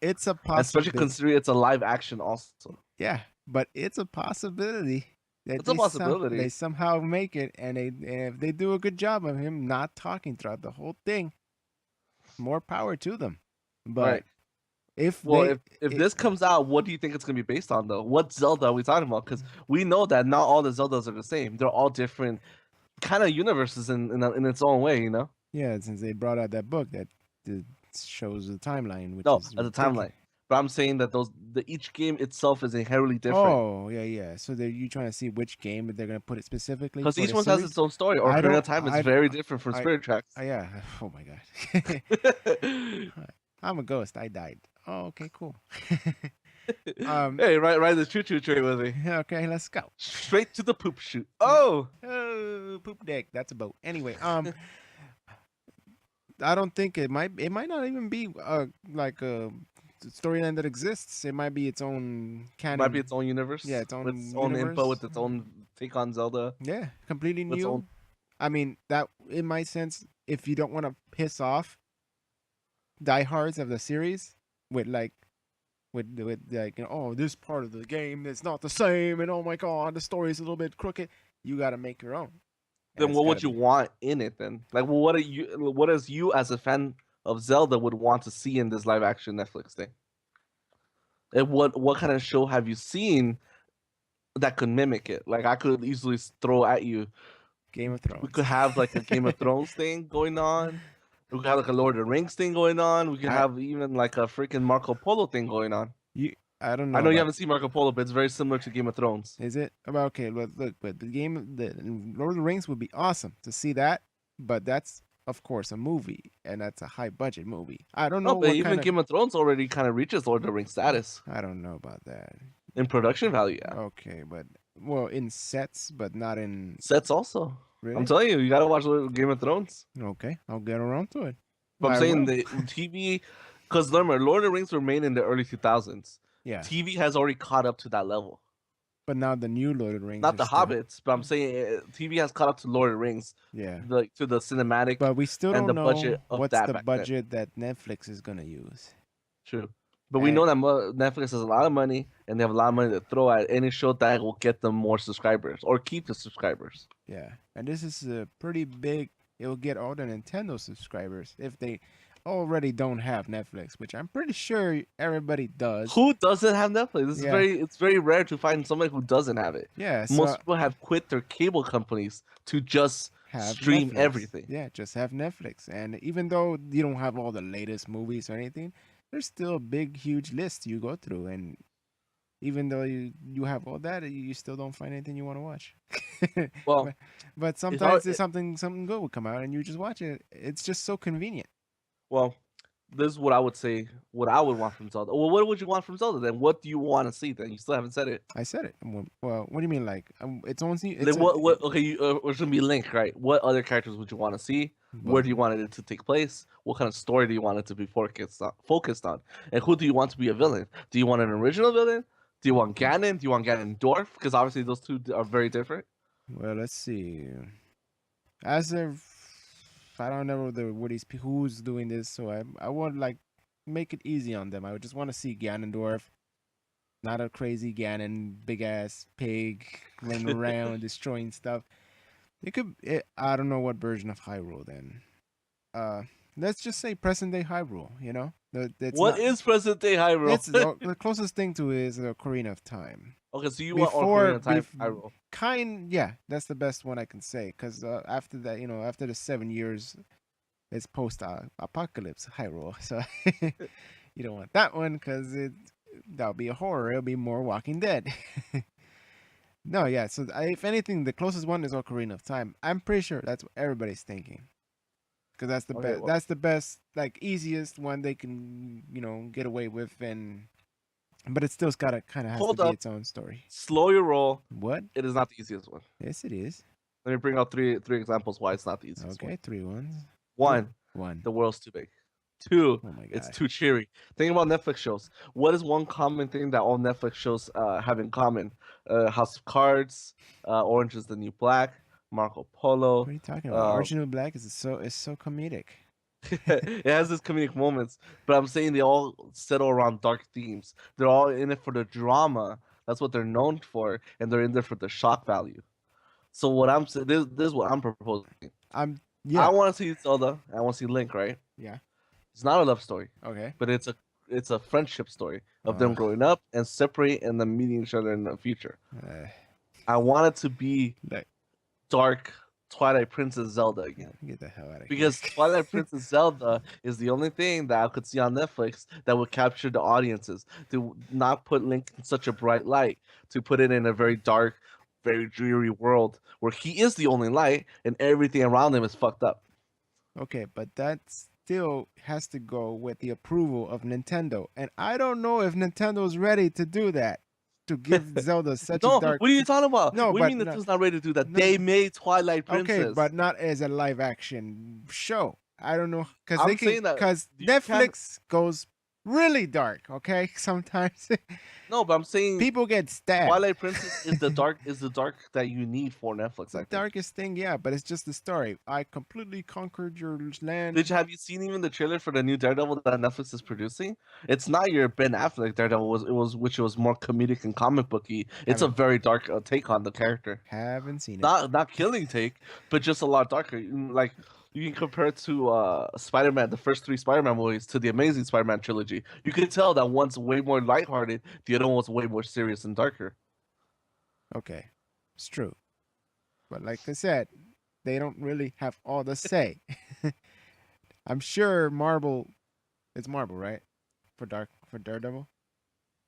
Speaker 2: It's a
Speaker 1: Especially
Speaker 2: possibility.
Speaker 1: considering it's a live action also.
Speaker 2: Yeah, but it's a possibility that
Speaker 1: It's a possibility.
Speaker 2: they somehow make it, and if they do a good job of him not talking throughout the whole thing, more power to them. But
Speaker 1: Right.
Speaker 2: if
Speaker 1: this comes out, what do you think it's gonna be based on though? What Zelda are we talking about? Because we know that not all the Zeldas are the same. They're all different kind of universes in its own way, you know?
Speaker 2: yeah, since they brought out that book that shows the timeline, which
Speaker 1: No,
Speaker 2: is
Speaker 1: as a
Speaker 2: ridiculous.
Speaker 1: timeline. But I'm saying that each game itself is inherently different.
Speaker 2: Oh, yeah. So you trying to see which game they're gonna put it specifically?
Speaker 1: Because
Speaker 2: for
Speaker 1: each
Speaker 2: the
Speaker 1: one has
Speaker 2: series?
Speaker 1: its own story. Or
Speaker 2: I
Speaker 1: Ocarina of
Speaker 2: don't-
Speaker 1: Time is
Speaker 2: I-
Speaker 1: very different from
Speaker 2: I-
Speaker 1: Spirit Tracks.
Speaker 2: Yeah. Oh my god. I'm a ghost. I died. Oh, okay, cool.
Speaker 1: Hey, ride the choo-choo train with me.
Speaker 2: Okay, let's go.
Speaker 1: Straight to the poop chute. Oh!
Speaker 2: Oh, poop deck. That's a boat. Anyway, I don't think it might not even be like a storyline that exists. It might be its own canon.
Speaker 1: It might be its own universe.
Speaker 2: Yeah, its own
Speaker 1: with its own info,
Speaker 2: universe.
Speaker 1: with its own take on Zelda.
Speaker 2: Yeah, completely
Speaker 1: Its
Speaker 2: new.
Speaker 1: own-
Speaker 2: I mean, that in my sense, if you don't want to piss off diehards of the series with like oh, this part of the game is not the same, and oh my god, the story's a little bit crooked, you got to make your own.
Speaker 1: Then what would you want in it then? Like, well, what as you as a fan of Zelda would want to see in this live action Netflix thing? And what kind of show have you seen that could mimic it? Like, I could easily throw at you.
Speaker 2: Game of Thrones.
Speaker 1: We could have like a Game of Thrones thing going on. We could have like a Lord of the Rings thing going on. We could have even like a freaking Marco Polo thing going on.
Speaker 2: I don't know.
Speaker 1: I know you haven't seen Marco Polo, but it's very similar to Game of Thrones.
Speaker 2: Is it? Well, okay, look, but the Lord of the Rings would be awesome to see that, but that's of course a movie, and that's a high budget movie. I don't know
Speaker 1: No, but
Speaker 2: what
Speaker 1: even
Speaker 2: kind of.
Speaker 1: Game of Thrones already kind of reaches Lord of the Rings status
Speaker 2: I don't know about that.
Speaker 1: in production value. Yeah,
Speaker 2: Okay, but well, in sets, but not in.
Speaker 1: sets also.
Speaker 2: Really?
Speaker 1: I'm telling you, you gotta watch Game of Thrones.
Speaker 2: Okay, I'll get around to it.
Speaker 1: But I'm
Speaker 2: I
Speaker 1: saying
Speaker 2: will.
Speaker 1: the TV, because remember, Lord of the Rings were made in the early 2000s.
Speaker 2: Yeah,
Speaker 1: TV has already caught up to that level.
Speaker 2: but now the new Lord of the Rings.
Speaker 1: Not
Speaker 2: is
Speaker 1: the
Speaker 2: still-
Speaker 1: Hobbits, but I'm saying TV has caught up to Lord of the Rings,
Speaker 2: Yeah,
Speaker 1: to the cinematic.
Speaker 2: but we still
Speaker 1: and
Speaker 2: don't
Speaker 1: the
Speaker 2: know
Speaker 1: budget of
Speaker 2: what's
Speaker 1: that
Speaker 2: the
Speaker 1: back then.
Speaker 2: budget that Netflix is gonna use.
Speaker 1: True. But we know that Netflix has a lot of money, and they have a lot of money to throw at any show that will get them more subscribers or keep the subscribers.
Speaker 2: Yeah, and this is a pretty big. It will get all the Nintendo subscribers if they already don't have Netflix, which I'm pretty sure everybody does.
Speaker 1: Who doesn't have Netflix? This
Speaker 2: Yeah.
Speaker 1: it's very rare to find somebody who doesn't have it.
Speaker 2: Yeah, so
Speaker 1: Most people have quit their cable companies to just
Speaker 2: have
Speaker 1: stream
Speaker 2: Netflix.
Speaker 1: everything.
Speaker 2: Yeah, just have Netflix, and even though you don't have all the latest movies or anything, there's still a big, huge list you go through, and even though you have all that, you still don't find anything you want to watch.
Speaker 1: Well,
Speaker 2: but sometimes
Speaker 1: hard-
Speaker 2: there's something good would come out, and you just watch it. It's just so convenient.
Speaker 1: Well, this is what I would say. What I would want from Zelda. Well, what would you want from Zelda then? What do you want to see then? You still haven't said it.
Speaker 2: I said it. Well, what do you mean? Like, it's only.
Speaker 1: Then
Speaker 2: It's
Speaker 1: what? Okay, it's gonna be Link, right? What other characters would you want to see? Where do you want it to take place? What kind of story do you want it to be focused on? And who do you want to be a villain? Do you want an original villain? Do you want Ganon? Do you want Ganondorf? Because obviously those two are very different.
Speaker 2: Well, let's see. As of, I don't know who's doing this, so I would like make it easy on them. I would just want to see Ganondorf, Not a crazy Ganon, big ass pig running around destroying stuff. I don't know what version of Hyrule then. Let's just say present day Hyrule. You know,
Speaker 1: What is present day Hyrule?
Speaker 2: It's the closest thing to is the Ocarina of Time.
Speaker 1: Okay, so you want Ocarina of Time Hyrule?
Speaker 2: Yeah, that's the best one I can say. Because after that, after the 7 years, it's post apocalypse Hyrule. So you don't want that one because that'll be a horror. It'll be more Walking Dead. No, yeah. So if anything, the closest one is Ocarina of Time. I'm pretty sure that's what everybody's thinking. Because that's the best. Well, that's the best, like easiest one they can, get away with, but it still's gotta kind of has to be its own story.
Speaker 1: Slow your roll.
Speaker 2: What?
Speaker 1: It is not the easiest one.
Speaker 2: Yes, it is.
Speaker 1: Let me bring out three examples why it's not the easiest one.
Speaker 2: Okay, 3 ones.
Speaker 1: One. The world's too big. 2.
Speaker 2: Oh my God.
Speaker 1: It's too cheery. Think about Netflix shows. What is one common thing that all Netflix shows have in common? House of Cards, Orange is the New Black, Marco Polo.
Speaker 2: What are you talking about? Orange is the New Black is so comedic.
Speaker 1: It has its comedic moments, but I'm saying they all settle around dark themes. They're all in it for the drama. That's what they're known for, and they're in there for the shock value. So what I'm saying, this is what I'm proposing. I want to see Zelda. I want to see Link, right?
Speaker 2: Yeah.
Speaker 1: It's not a love story.
Speaker 2: Okay.
Speaker 1: But it's a friendship story of them growing up and separate and then meeting each other in the future. I want it to be dark Twilight Princess Zelda again.
Speaker 2: Get the hell out of here.
Speaker 1: Because Twilight Princess Zelda is the only thing that I could see on Netflix that would capture the audiences. To not put Link in such a bright light, to put it in a very dark, very dreary world where he is the only light and everything around him is fucked up.
Speaker 2: Okay, but that still has to go with the approval of Nintendo. And I don't know if Nintendo's ready to do that. To give Zelda such a dark...
Speaker 1: What are you talking about?
Speaker 2: No,
Speaker 1: what do you mean Nintendo's not ready to do that?
Speaker 2: No,
Speaker 1: they made Twilight Princess.
Speaker 2: Okay, but not as a live action show. I don't know. Because Netflix goes really dark, okay? Sometimes.
Speaker 1: No, but I'm saying
Speaker 2: people get stabbed.
Speaker 1: Twilight Princess is the dark that you need for Netflix.
Speaker 2: The darkest thing, yeah, but it's just the story. I completely conquered your land.
Speaker 1: Have you seen even the trailer for the new Daredevil that Netflix is producing? It's not your Ben Affleck Daredevil, which was more comedic and comic booky. It's a very dark take on the character.
Speaker 2: Haven't seen it.
Speaker 1: Not killing take, but just a lot darker. Like you can compare it to Spider-Man, the first 3 Spider-Man movies, to the Amazing Spider-Man trilogy. You can tell that one's way more lighthearted, the other one was way more serious and darker.
Speaker 2: Okay, it's true. But like I said, they don't really have all the say. I'm sure it's Marvel, right? For Daredevil?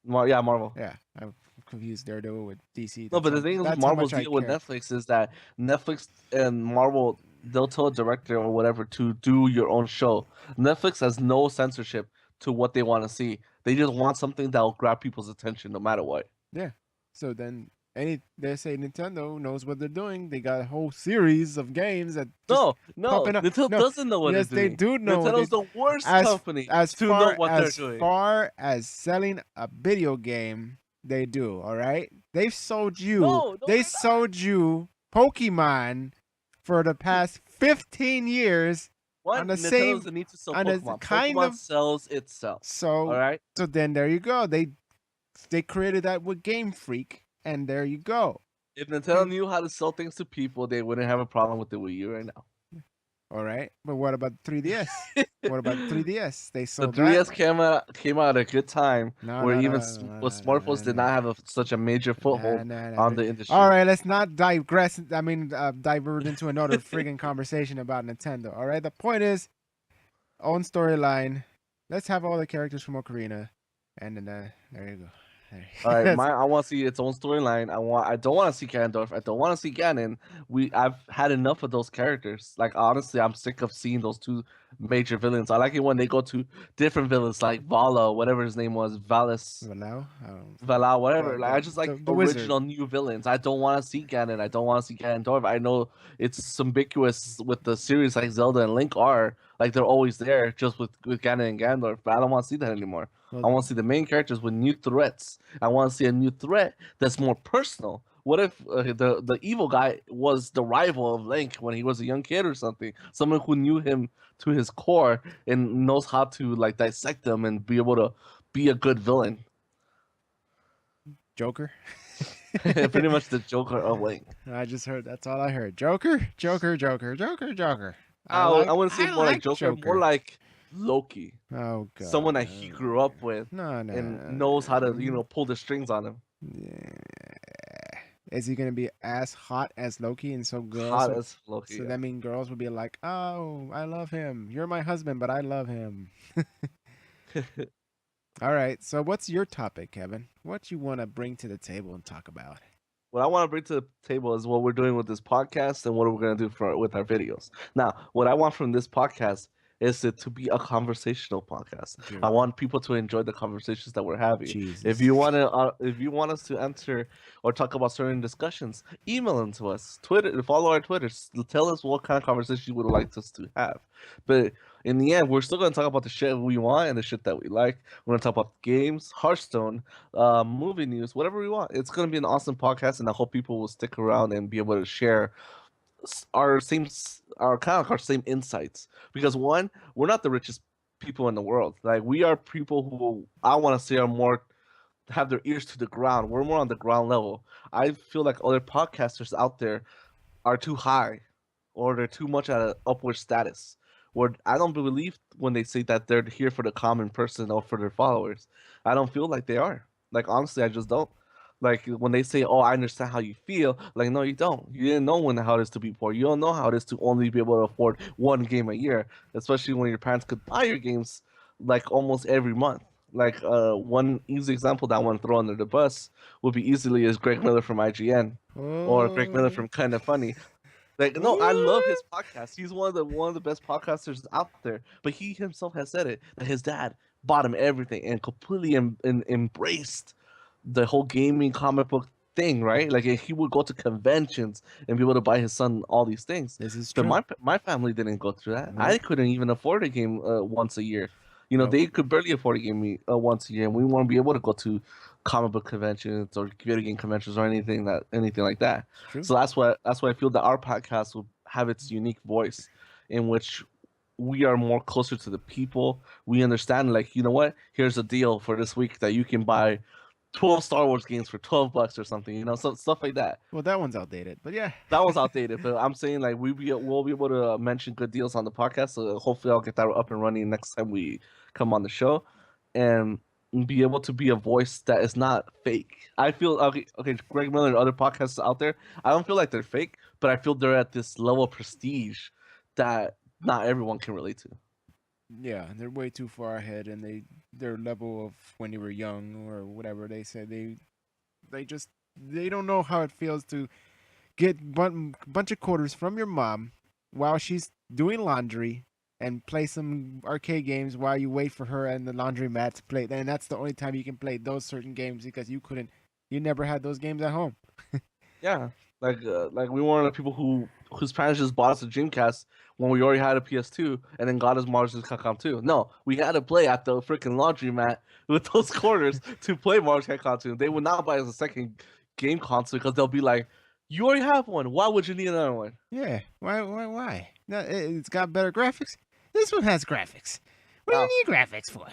Speaker 1: Yeah, Marvel.
Speaker 2: Yeah, I've confused Daredevil with DC.
Speaker 1: No, but the thing is, Marvel's deal with Netflix is that Netflix and Marvel, they'll tell a director or whatever to do your own show. Netflix has no censorship to what they want to see. They just want something that will grab people's attention no matter what.
Speaker 2: Yeah. So then they say Nintendo knows what they're doing. They got a whole series of games that
Speaker 1: Nintendo doesn't know what they're doing.
Speaker 2: Yes, they do know.
Speaker 1: Nintendo's the worst company to know what they're doing.
Speaker 2: As far as selling a video game, they do. All right. They've sold you. They sold you Pokemon for the past 15 years.
Speaker 1: What?
Speaker 2: On the
Speaker 1: Nintendo
Speaker 2: same
Speaker 1: doesn't need to sell Pokemon.
Speaker 2: Pokemon
Speaker 1: sells itself.
Speaker 2: So,
Speaker 1: all right.
Speaker 2: So then there you go. They created that with Game Freak, and there you go.
Speaker 1: If Nintendo knew how to sell things to people, they wouldn't have a problem with the Wii U right now.
Speaker 2: All right, but what about 3DS? What about 3DS? They sold
Speaker 1: the 3DS came out at a good time where smartphones did not have such a major foothold on the industry.
Speaker 2: All right, let's not digress. Divert into another friggin' conversation about Nintendo. All right, the point is, own storyline. Let's have all the characters from Ocarina, and then there you go.
Speaker 1: All right, I want to see its own storyline. I don't want to see Ganondorf. I don't want to see Ganon. I've had enough of those characters. Like honestly, I'm sick of seeing those 2 major villains. I like it when they go to different villains, like Vala, whatever his name was, Valau, whatever. I just like the original new villains. I don't want to see Ganon. I don't want to see Ganondorf. I know it's ambiguous with the series like Zelda and Link are. Like they're always there, just with Ganon and Ganondorf. But I don't want to see that anymore. I want to see the main characters with new threats. I want to see a new threat that's more personal. What if the evil guy was the rival of Link when he was a young kid or something? Someone who knew him to his core and knows how to like dissect them and be able to be a good villain.
Speaker 2: Joker.
Speaker 1: Pretty much the Joker of Link.
Speaker 2: I just heard. That's all I heard. Joker, Joker, Joker, Joker, Joker.
Speaker 1: I wouldn't say more like Joker,
Speaker 2: Joker.
Speaker 1: more like Loki.
Speaker 2: Oh God.
Speaker 1: Someone that he grew up with
Speaker 2: No, no.
Speaker 1: and knows how to, pull the strings on him.
Speaker 2: Yeah. Is he gonna be as hot as Loki? And so girls.
Speaker 1: Hot as Loki.
Speaker 2: So
Speaker 1: yeah.
Speaker 2: that means girls would be like, "Oh, I love him. You're my husband, but I love him." All right. So what's your topic, Kevin? What you want to bring to the table and talk about?
Speaker 1: What I want to bring to the table is what we're doing with this podcast and what we're going to do with our videos. Now, what I want from this podcast is it to be a conversational podcast.
Speaker 2: Dude.
Speaker 1: I want people to enjoy the conversations that we're having.
Speaker 2: Jesus.
Speaker 1: If you want us to enter or talk about certain discussions, email them to us. Twitter, follow our Twitters. Tell us what kind of conversation you would like us to have. But in the end, we're still going to talk about the shit we want and the shit that we like. We're going to talk about games, Hearthstone, movie news, whatever we want. It's going to be an awesome podcast, and I hope people will stick around and be able to share our same insights. Because one, we're not the richest people in the world. Like, we are people who I want to say are more have their ears to the ground. We're more on the ground level. I feel like other podcasters out there are too high, or they're too much at an upward status. Where I don't believe when they say that they're here for the common person or for their followers. I don't feel like they are. Like, honestly, I just don't. Like, when they say, "Oh, I understand how you feel," like, no, you don't. You didn't know how it is to be poor. You don't know how it is to only be able to afford one game a year, especially when your parents could buy your games like almost every month. Like, one easy example that I want to throw under the bus would be easily is Greg Miller from IGN or Greg Miller from Kind of Funny. Like, no, I love his podcast. He's one of the best podcasters out there. But he himself has said it that his dad bought him everything and completely embraced the whole gaming comic book thing, right? Like, he would go to conventions and be able to buy his son all these things.
Speaker 2: This is true.
Speaker 1: But my family didn't go through that.
Speaker 2: No.
Speaker 1: I couldn't even afford a game once a year. You know,
Speaker 2: Nope.
Speaker 1: they could barely afford a game once a year, and we want to be able to go to comic book conventions or video game conventions or anything like that.
Speaker 2: True.
Speaker 1: So that's why I feel that our podcast will have its unique voice, in which we are more closer to the people. We understand, like, you know what? Here's a deal for this week that you can buy 12 Star Wars games for $12 or something, so stuff like that.
Speaker 2: Well, that one's outdated, but yeah.
Speaker 1: That was outdated, but I'm saying, like, we'll be able to mention good deals on the podcast, so hopefully I'll get that up and running next time we come on the show, and be able to be a voice that is not fake. I feel, okay, Greg Miller and other podcasts out there, I don't feel like they're fake, but I feel they're at this level of prestige that not everyone can relate to.
Speaker 2: Yeah, they're way too far ahead, and their level of when you were young or whatever they said, they don't know how it feels to get bunch of quarters from your mom while she's doing laundry and play some arcade games while you wait for her and the laundromat to play. And that's the only time you can play those certain games because you never had those games at home.
Speaker 1: Yeah, like we were one of the people whose parents just bought us a Dreamcast when we already had a PS2 and then got us Marvel vs. Capcom 2. No, we had to play at the freaking laundromat with those quarters to play Marvel vs. Capcom 2. They would not buy us a second game console because they'll be like, "You already have one. Why would you need another one?"
Speaker 2: Yeah, why? No, it's got better graphics. This one has graphics. What do you need graphics for?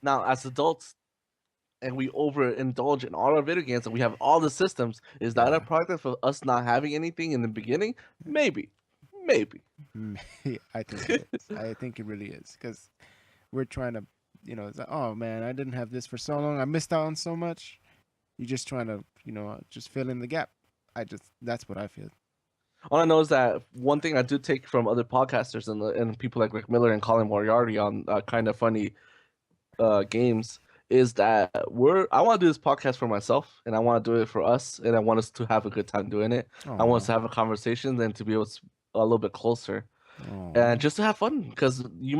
Speaker 1: Now, as adults, and we overindulge in all our video games, and we have all the systems. Is that a product of us not having anything in the beginning? Maybe.
Speaker 2: I think it is. I think it really is because we're trying to, it's like, oh man, I didn't have this for so long. I missed out on so much. You're just trying to, just fill in the gap. That's what I feel.
Speaker 1: All I know is that one thing I do take from other podcasters and people like Rick Miller and Colin Moriarty on Kind of Funny games is that I want to do this podcast for myself, and I want to do it for us, and I want us to have a good time doing it. I want us to have a conversation and to be able to a little bit closer, and just to have fun, because we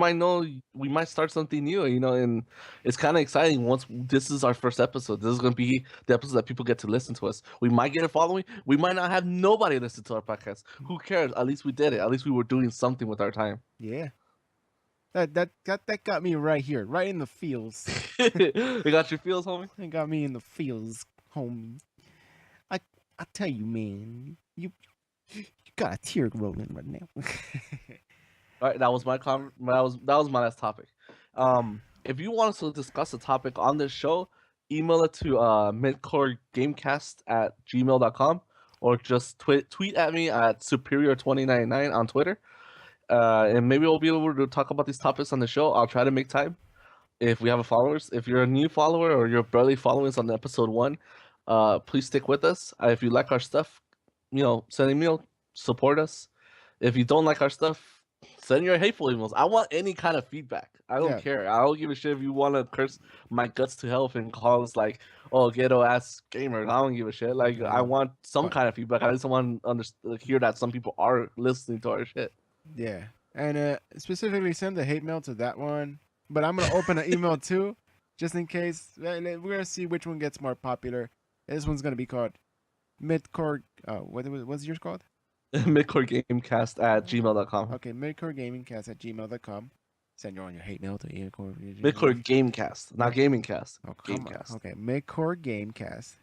Speaker 1: might start something new, and it's kind of exciting. Once this is our first episode, this is going to be the episode that people get to listen to us. We might get a following, we might not have nobody listen to our podcast. Who cares? At least we did it. At least we were doing something with our time.
Speaker 2: Yeah. That got me right here, right in the feels.
Speaker 1: It got your feels, homie?
Speaker 2: It got me in the feels, homie. I tell you, man, you got a tear rolling right now.
Speaker 1: All right, that was my last topic. If you want us to discuss a topic on this show, email it to midcoregamecast@gmail.com, or just tweet at me at superior2099 on Twitter. And maybe we'll be able to talk about these topics on the show. I'll try to make time if we have a followers. If you're a new follower or you're barely following us on episode 1, please stick with us. If you like our stuff, send an email, support us. If you don't like our stuff, send your hateful emails. I want any kind of feedback. I don't
Speaker 2: Yeah.
Speaker 1: care. I don't give a shit if you want to curse my guts to hell and call us like, oh, ghetto ass gamers. I don't give a shit. Like,
Speaker 2: Yeah.
Speaker 1: I want some
Speaker 2: But-
Speaker 1: kind of feedback. I just want to hear that some people are listening to our shit.
Speaker 2: Yeah, and specifically send the hate mail to that one. But I'm gonna open an email too, just in case. We're gonna see which one gets more popular. This one's gonna be called Midcore. What's yours called?
Speaker 1: midcoregamecast@gmail.com.
Speaker 2: Okay, midcoregamingcast@gmail.com. Send your hate mail to Midcore.
Speaker 1: Midcore Gamecast, not Gaming Cast.
Speaker 2: Oh, come on.
Speaker 1: Gamecast.
Speaker 2: Okay, Midcore Gamecast.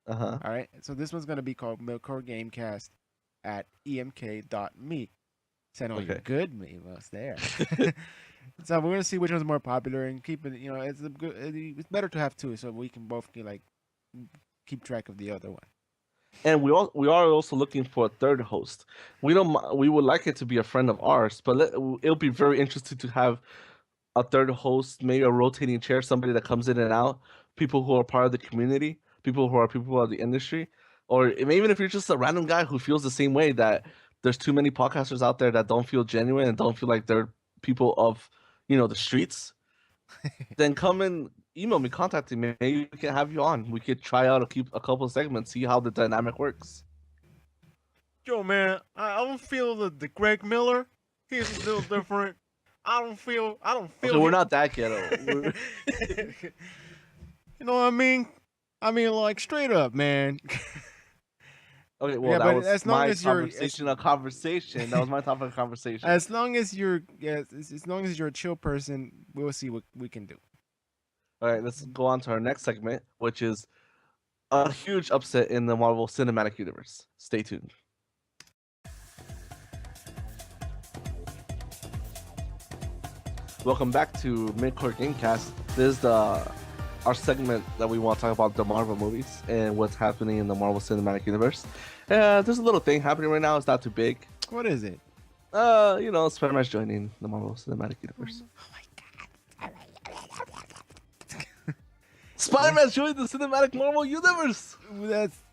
Speaker 1: Uh-huh.
Speaker 2: All right, so this one's gonna be called Midcore Gamecast at emk.me. Send all your
Speaker 1: Okay.
Speaker 2: good emails there. So we're gonna see which one's more popular and keep it. It's better to have two, so we can both keep track of the other one.
Speaker 1: And we are also looking for a third host. We would like it to be a friend of ours, but it'll be very interesting to have a third host, maybe a rotating chair, somebody that comes in and out, people who are part of the community, people who are people of the industry, or even if you're just a random guy who feels the same way, that there's too many podcasters out there that don't feel genuine and don't feel like they're people of the streets, then come and email me, contact me. Maybe we can have you on. We could try out a couple of segments, see how the dynamic works.
Speaker 2: Yo, man, I don't feel the Greg Miller. He's a little different. I don't feel.
Speaker 1: Okay, we're not that ghetto.
Speaker 2: You know what I mean? I mean, like straight up, man.
Speaker 1: Okay, well,
Speaker 2: Yeah,
Speaker 1: that
Speaker 2: but
Speaker 1: was
Speaker 2: as long
Speaker 1: my
Speaker 2: as you're-
Speaker 1: conversation. That was my topic of conversation.
Speaker 2: As long as you're a chill person, we'll see what we can do.
Speaker 1: All right, let's go on to our next segment, which is a huge upset in the Marvel Cinematic Universe. Stay tuned. Welcome back to Midcore Gamecast. This is our segment that we want to talk about the Marvel movies and what's happening in the Marvel Cinematic Universe. There's a little thing happening right now. It's not too big.
Speaker 2: What is it?
Speaker 1: Spider-Man's joining the Marvel Cinematic Universe. Spider-Man's joining the Cinematic Marvel Universe!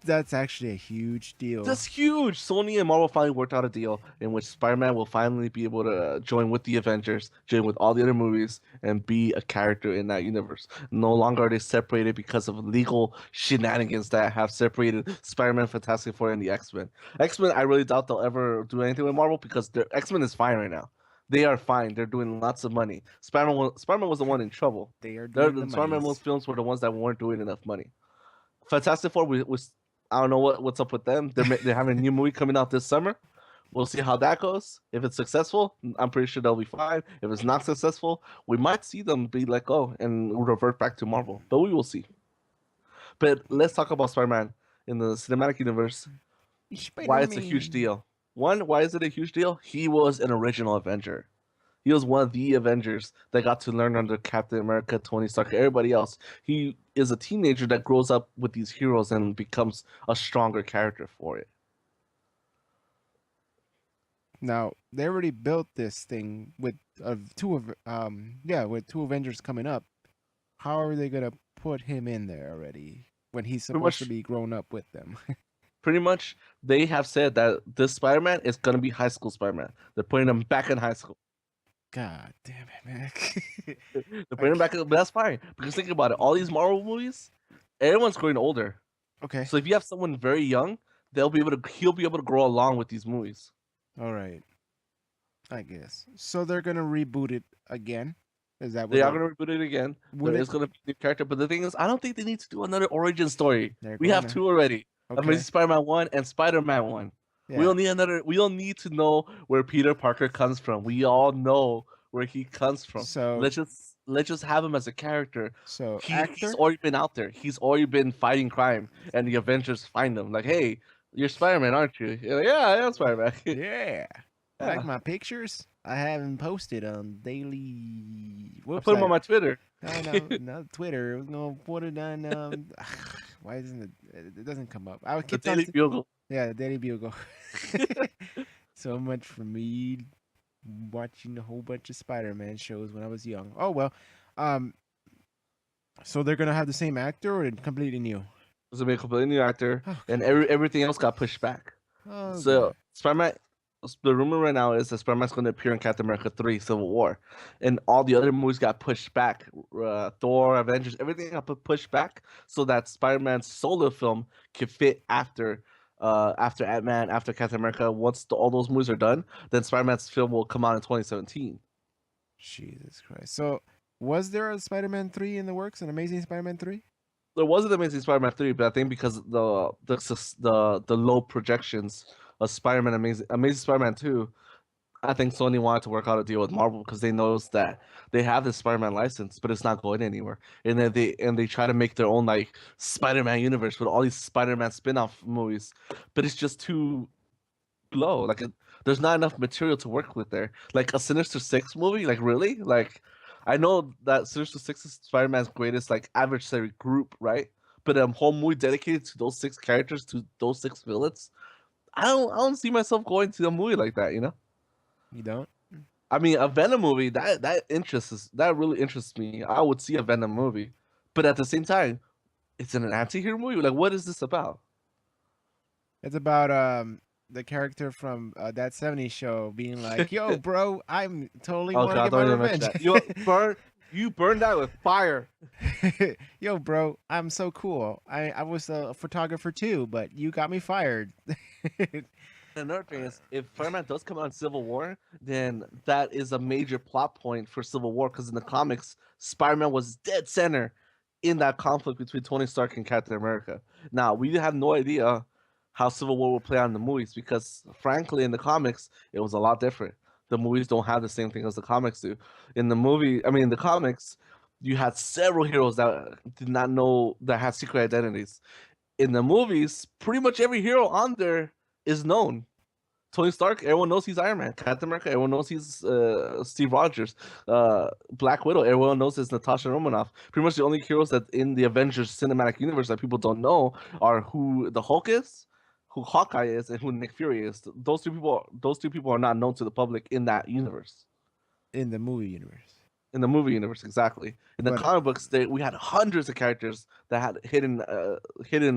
Speaker 2: That's actually a huge deal.
Speaker 1: That's huge! Sony and Marvel finally worked out a deal in which Spider-Man will finally be able to join with the Avengers, join with all the other movies, and be a character in that universe. No longer are they separated because of legal shenanigans that have separated Spider-Man, Fantastic Four, and the X-Men. X-Men, I really doubt they'll ever do anything with Marvel because X-Men is fine right now. They are fine. They're doing lots of money. Spider-Man was the one in trouble.
Speaker 2: They are
Speaker 1: The
Speaker 2: doing the
Speaker 1: Spider-Man
Speaker 2: monies.
Speaker 1: films were the ones that weren't doing enough money. Fantastic Four was I don't know what's up with them. They're having a new movie coming out this summer. We'll see how that goes. If it's successful, I'm pretty sure they'll be fine. If it's not successful, we might see them be let go and revert back to Marvel. But we will see. But let's talk about Spider-Man in the cinematic universe. Why it's a huge deal. One, why is it a huge deal? He was an original Avenger. He was one of the Avengers that got to learn under Captain America, Tony Stark, everybody else. He is a teenager that grows up with these heroes and becomes a stronger character for it.
Speaker 2: Now they already built this thing with two Avengers coming up. How are they gonna put him in there already when he's supposed to be grown up with them?
Speaker 1: Pretty much, they have said that this Spider-Man is gonna be high school Spider-Man. They're putting him back in high school.
Speaker 2: God damn it, man!
Speaker 1: They're putting him back, but that's fine because think about it. All these Marvel movies, everyone's growing older.
Speaker 2: Okay,
Speaker 1: So if you have someone very young, he'll be able to grow along with these movies.
Speaker 2: all right. I guess so. They're gonna reboot it again. Is that what
Speaker 1: They are going to reboot it again.
Speaker 2: Would
Speaker 1: It's going to be a new character. But the thing is, I don't think they need to do another origin story.
Speaker 2: They're
Speaker 1: We have
Speaker 2: gonna.
Speaker 1: two already.
Speaker 2: Okay.
Speaker 1: Amazing Spider-Man 1 and Spider-Man 1.
Speaker 2: Yeah.
Speaker 1: We don't need another. We don't need to know where Peter Parker comes from. We all know where he comes from.
Speaker 2: So
Speaker 1: Let's just have him as a character.
Speaker 2: so
Speaker 1: He's
Speaker 2: actor.
Speaker 1: already been out there. He's already been fighting crime, and the Avengers find him. Like, hey, you're Spider-Man, aren't you? You're like, yeah, I'm Spider-Man.
Speaker 2: Yeah.
Speaker 1: Yeah.
Speaker 2: Like my pictures, I have them posted on daily.
Speaker 1: I put him on my Twitter.
Speaker 2: I know, not Twitter. It was gonna put it on. Why isn't it? It doesn't come up. I
Speaker 1: The
Speaker 2: kept
Speaker 1: Daily Bugle.
Speaker 2: yeah, the Daily Bugle. So much for me watching a whole bunch of Spider-Man shows when I was young. Oh well, um, so they're gonna have the same actor or completely new?
Speaker 1: Was a completely new actor,
Speaker 2: Oh,
Speaker 1: and
Speaker 2: God.
Speaker 1: everything else got pushed back.
Speaker 2: Oh,
Speaker 1: So
Speaker 2: God.
Speaker 1: Spider-Man, the rumor right now is that Spider-Man's going to appear in Captain America 3: Civil War, and all the other movies got pushed back. Thor, Avengers, everything got pushed back so that Spider-Man's solo film could fit after Ant-Man, after Captain America. Once all those movies are done, then Spider-Man's film will come out in 2017.
Speaker 2: Jesus Christ. So was there a Spider-Man 3 in the works? An Amazing Spider-Man 3?
Speaker 1: There wasn't Amazing Spider-Man 3, but I think because the low projections of Spider-Man Amazing Spider-Man 2, I think Sony wanted to work out a deal with Marvel because they noticed that they have this Spider-Man license, but it's not going anywhere. And then they try to make their own like Spider-Man universe with all these Spider-Man spin-off movies, but it's just too low. There's not enough material to work with there. Like a Sinister Six movie, like really? Like I know that Sinister Six is Spider-Man's greatest like adversary group, right? But a whole movie dedicated to those six characters, to those six villains, I don't see myself going to a movie like that, you know?
Speaker 2: You don't?
Speaker 1: I mean, a Venom movie that really interests me. I would see a Venom movie, but at the same time, it's an anti-hero movie. Like, what is this about?
Speaker 2: It's about the character from that 70s show being like, "Yo, bro, I'm totally
Speaker 1: Oh
Speaker 2: want to
Speaker 1: God,
Speaker 2: get my
Speaker 1: don't even mention
Speaker 2: revenge."
Speaker 1: that. You burn that with fire.
Speaker 2: Yo, bro, I'm so cool. I was a photographer too, but you got me fired.
Speaker 1: Another thing is, if Spider-Man does come out in Civil War, then that is a major plot point for Civil War because in the comics, Spider-Man was dead center in that conflict between Tony Stark and Captain America. Now, we have no idea how Civil War will play out in the movies because, frankly, in the comics, it was a lot different. The movies don't have the same thing as the comics do. In the comics, you had several heroes that did not know that had secret identities. In the movies, pretty much every hero on there is known. Tony Stark, everyone knows he's Iron Man. Captain America, everyone knows he's Steve Rogers. Black Widow, everyone knows it's Natasha Romanoff. Pretty much the only heroes that in the Avengers cinematic universe that people don't know are who the Hulk is, who Hawkeye is, and who Nick Fury is. Those two people are not known to the public in that universe.
Speaker 2: In the movie universe.
Speaker 1: In the movie universe, exactly. In the
Speaker 2: But-
Speaker 1: comic books, we had hundreds of characters that had hidden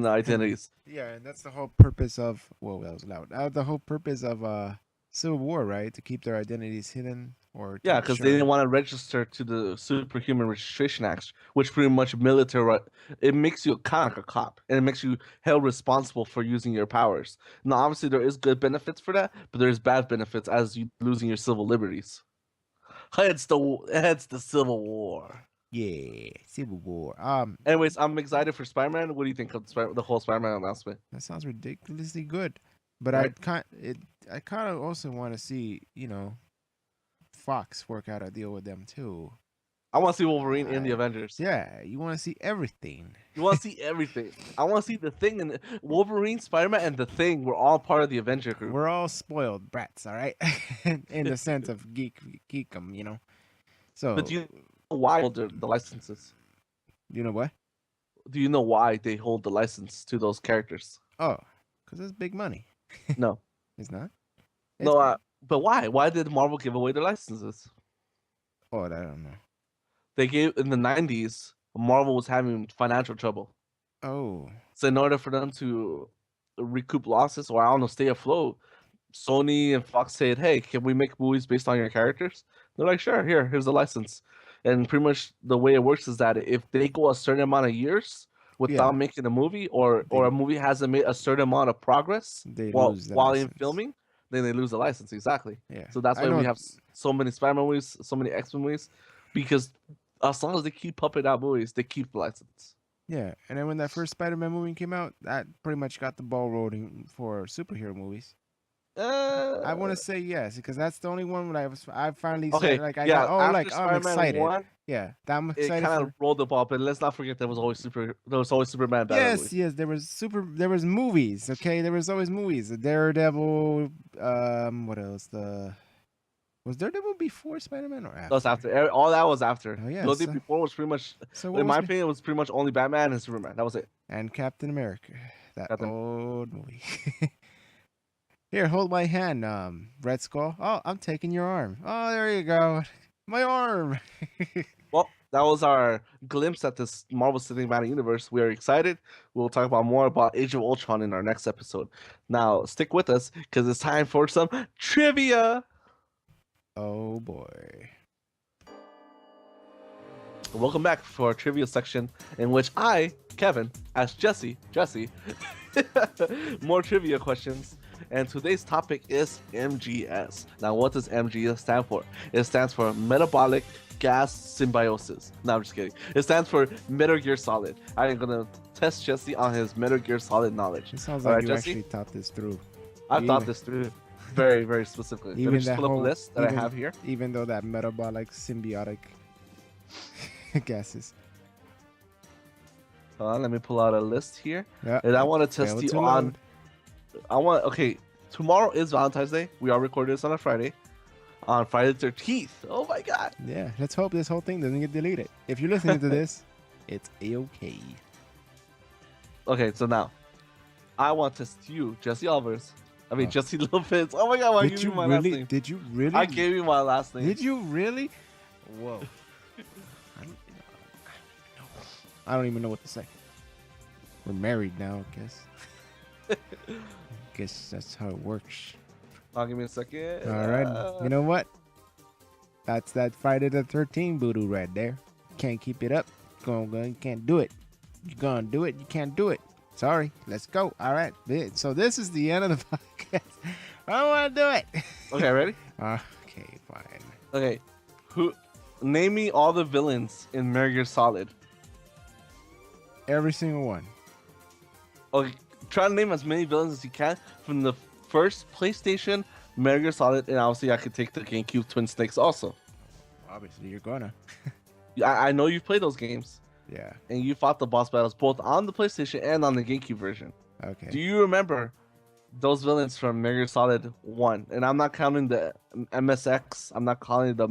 Speaker 1: identities.
Speaker 2: Yeah, and that's the whole purpose of. Whoa, that was loud. The whole purpose of Civil War, right? To keep their identities hidden, or to
Speaker 1: Yeah, because they
Speaker 2: ensure-
Speaker 1: didn't want to register to the Superhuman Registration Act, which pretty much it makes you kind of like a cop, and it makes you held responsible for using your powers. Now, obviously, there is good benefits for that, but there's bad benefits as you losing your civil liberties. Hence the Civil War.
Speaker 2: Yeah, Civil War.
Speaker 1: Anyways, I'm excited for Spider-Man. What do you think of the whole Spider-Man announcement?
Speaker 2: That sounds ridiculously good. But
Speaker 1: Right.
Speaker 2: I kind of also want to see, Fox work out a deal with them too.
Speaker 1: I want to see Wolverine in the
Speaker 2: Right.
Speaker 1: Avengers.
Speaker 2: Yeah, you want to see everything.
Speaker 1: You want to see everything. I want to see the Thing and Wolverine, Spider-Man, and the Thing were all part of the Avenger group.
Speaker 2: We're all spoiled brats, all right? In the sense of geekum. So,
Speaker 1: But do you know why they hold the licenses?
Speaker 2: you know what?
Speaker 1: Do you know why they hold the license to those characters?
Speaker 2: Oh, because it's big money.
Speaker 1: No.
Speaker 2: It's not?
Speaker 1: No,
Speaker 2: It's-
Speaker 1: but why? Why did Marvel give away their licenses?
Speaker 2: Oh, I don't know.
Speaker 1: They gave in the 90s, Marvel was having financial trouble.
Speaker 2: Oh,
Speaker 1: So in order for them to recoup losses or I don't know, stay afloat, Sony and Fox said, "Hey, can we make movies based on your characters?" They're like, "Sure, here's the license." And pretty much the way it works is that if they go a certain amount of years without
Speaker 2: Yeah.
Speaker 1: making a movie, or a movie hasn't made a certain amount of progress
Speaker 2: they
Speaker 1: while
Speaker 2: lose the
Speaker 1: while in
Speaker 2: license.
Speaker 1: filming, then they lose the license. Exactly.
Speaker 2: Yeah.
Speaker 1: So that's
Speaker 2: I
Speaker 1: why
Speaker 2: know
Speaker 1: we have so many Spider-Man movies, so many X-Men movies, because as long as they keep pumping out movies, they keep the license.
Speaker 2: Yeah, and then when that first Spider-Man movie came out, that pretty much got the ball rolling for superhero movies. I want to say yes because that's the only one when I finally
Speaker 1: Okay,
Speaker 2: said like
Speaker 1: yeah.
Speaker 2: I'm
Speaker 1: Spider-Man
Speaker 2: excited.
Speaker 1: 1,
Speaker 2: Yeah, I'm
Speaker 1: it
Speaker 2: excited
Speaker 1: kind
Speaker 2: for.
Speaker 1: of rolled the ball, but let's not forget there was always Superman. Batman
Speaker 2: Yes,
Speaker 1: movies.
Speaker 2: yes, there was movies. Okay, there was always movies. The Daredevil. What else? Was Daredevil before Spider-Man or after?
Speaker 1: That was after. All that was after.
Speaker 2: Oh, yeah,
Speaker 1: The only thing
Speaker 2: so-
Speaker 1: before was pretty much,
Speaker 2: So what
Speaker 1: in
Speaker 2: was
Speaker 1: my
Speaker 2: be-
Speaker 1: opinion, it was pretty much only Batman and Superman. That was it.
Speaker 2: and Captain America, that
Speaker 1: Captain-
Speaker 2: old movie. Here, hold my hand, Red Skull. Oh, I'm taking your arm. Oh, there you go. My arm.
Speaker 1: Well, that was our glimpse at this Marvel Cinematic Universe. We are excited. We'll talk about more about Age of Ultron in our next episode. Now, stick with us because it's time for some trivia.
Speaker 2: Oh boy.
Speaker 1: Welcome back for our trivia section in which I, Kevin, asked Jesse, more trivia questions. And today's topic is MGS. Now, what does MGS stand for? It stands for Metabolic Gas Symbiosis. No, I'm just kidding. It stands for Metal Gear Solid. I'm gonna test Jesse on his Metal Gear Solid knowledge.
Speaker 2: It sounds
Speaker 1: All
Speaker 2: like
Speaker 1: right,
Speaker 2: you
Speaker 1: Jesse?
Speaker 2: actually thought this through.
Speaker 1: I've thought
Speaker 2: Even-
Speaker 1: this through very, very specifically. Let me
Speaker 2: Even
Speaker 1: just
Speaker 2: that
Speaker 1: pull up a
Speaker 2: whole
Speaker 1: list that
Speaker 2: even-
Speaker 1: I have here.
Speaker 2: Even though that metabolic symbiotic gases.
Speaker 1: Hold on, let me pull out a list here.
Speaker 2: Yeah.
Speaker 1: And I want to test
Speaker 2: failed
Speaker 1: you
Speaker 2: to
Speaker 1: on.
Speaker 2: load.
Speaker 1: Okay, tomorrow is Valentine's Day. We are recording this on a Friday. On Friday the 13th. Oh my god.
Speaker 2: Yeah, let's hope this whole thing doesn't get deleted. If you're listening to this, it's a-okay.
Speaker 1: Okay, so now I want to test you, Jesse Alvarez.
Speaker 2: Oh.
Speaker 1: Jesse Lopez. Oh my god, why
Speaker 2: Did
Speaker 1: give
Speaker 2: you
Speaker 1: me my last
Speaker 2: really?
Speaker 1: name?
Speaker 2: Did you really?
Speaker 1: I gave you my last name.
Speaker 2: Did you really? Whoa. I don't even know what to say. We're married now, I guess. Guess that's how it works.
Speaker 1: I'll give me a second.
Speaker 2: All right. You know what? That's that Friday the 13th voodoo right there. Can't keep it up. You can't do it. You're gonna do it. You can't do it. Sorry. Let's go. All right. So this is the end of the podcast. I don't want to do it.
Speaker 1: Okay, ready?
Speaker 2: Okay, fine.
Speaker 1: Okay. Name me all the villains in Metal Gear Solid.
Speaker 2: Every single one.
Speaker 1: Okay, try to name as many villains as you can from the first PlayStation, Metal Gear Solid, and obviously I could take the GameCube Twin Snakes also.
Speaker 2: Obviously, you're gonna.
Speaker 1: I know you've played those games,
Speaker 2: Yeah.
Speaker 1: and you fought the boss battles both on the PlayStation and on the GameCube version.
Speaker 2: Okay.
Speaker 1: Do you remember those villains from Metal Gear Solid 1? And I'm not counting the MSX. I'm not calling the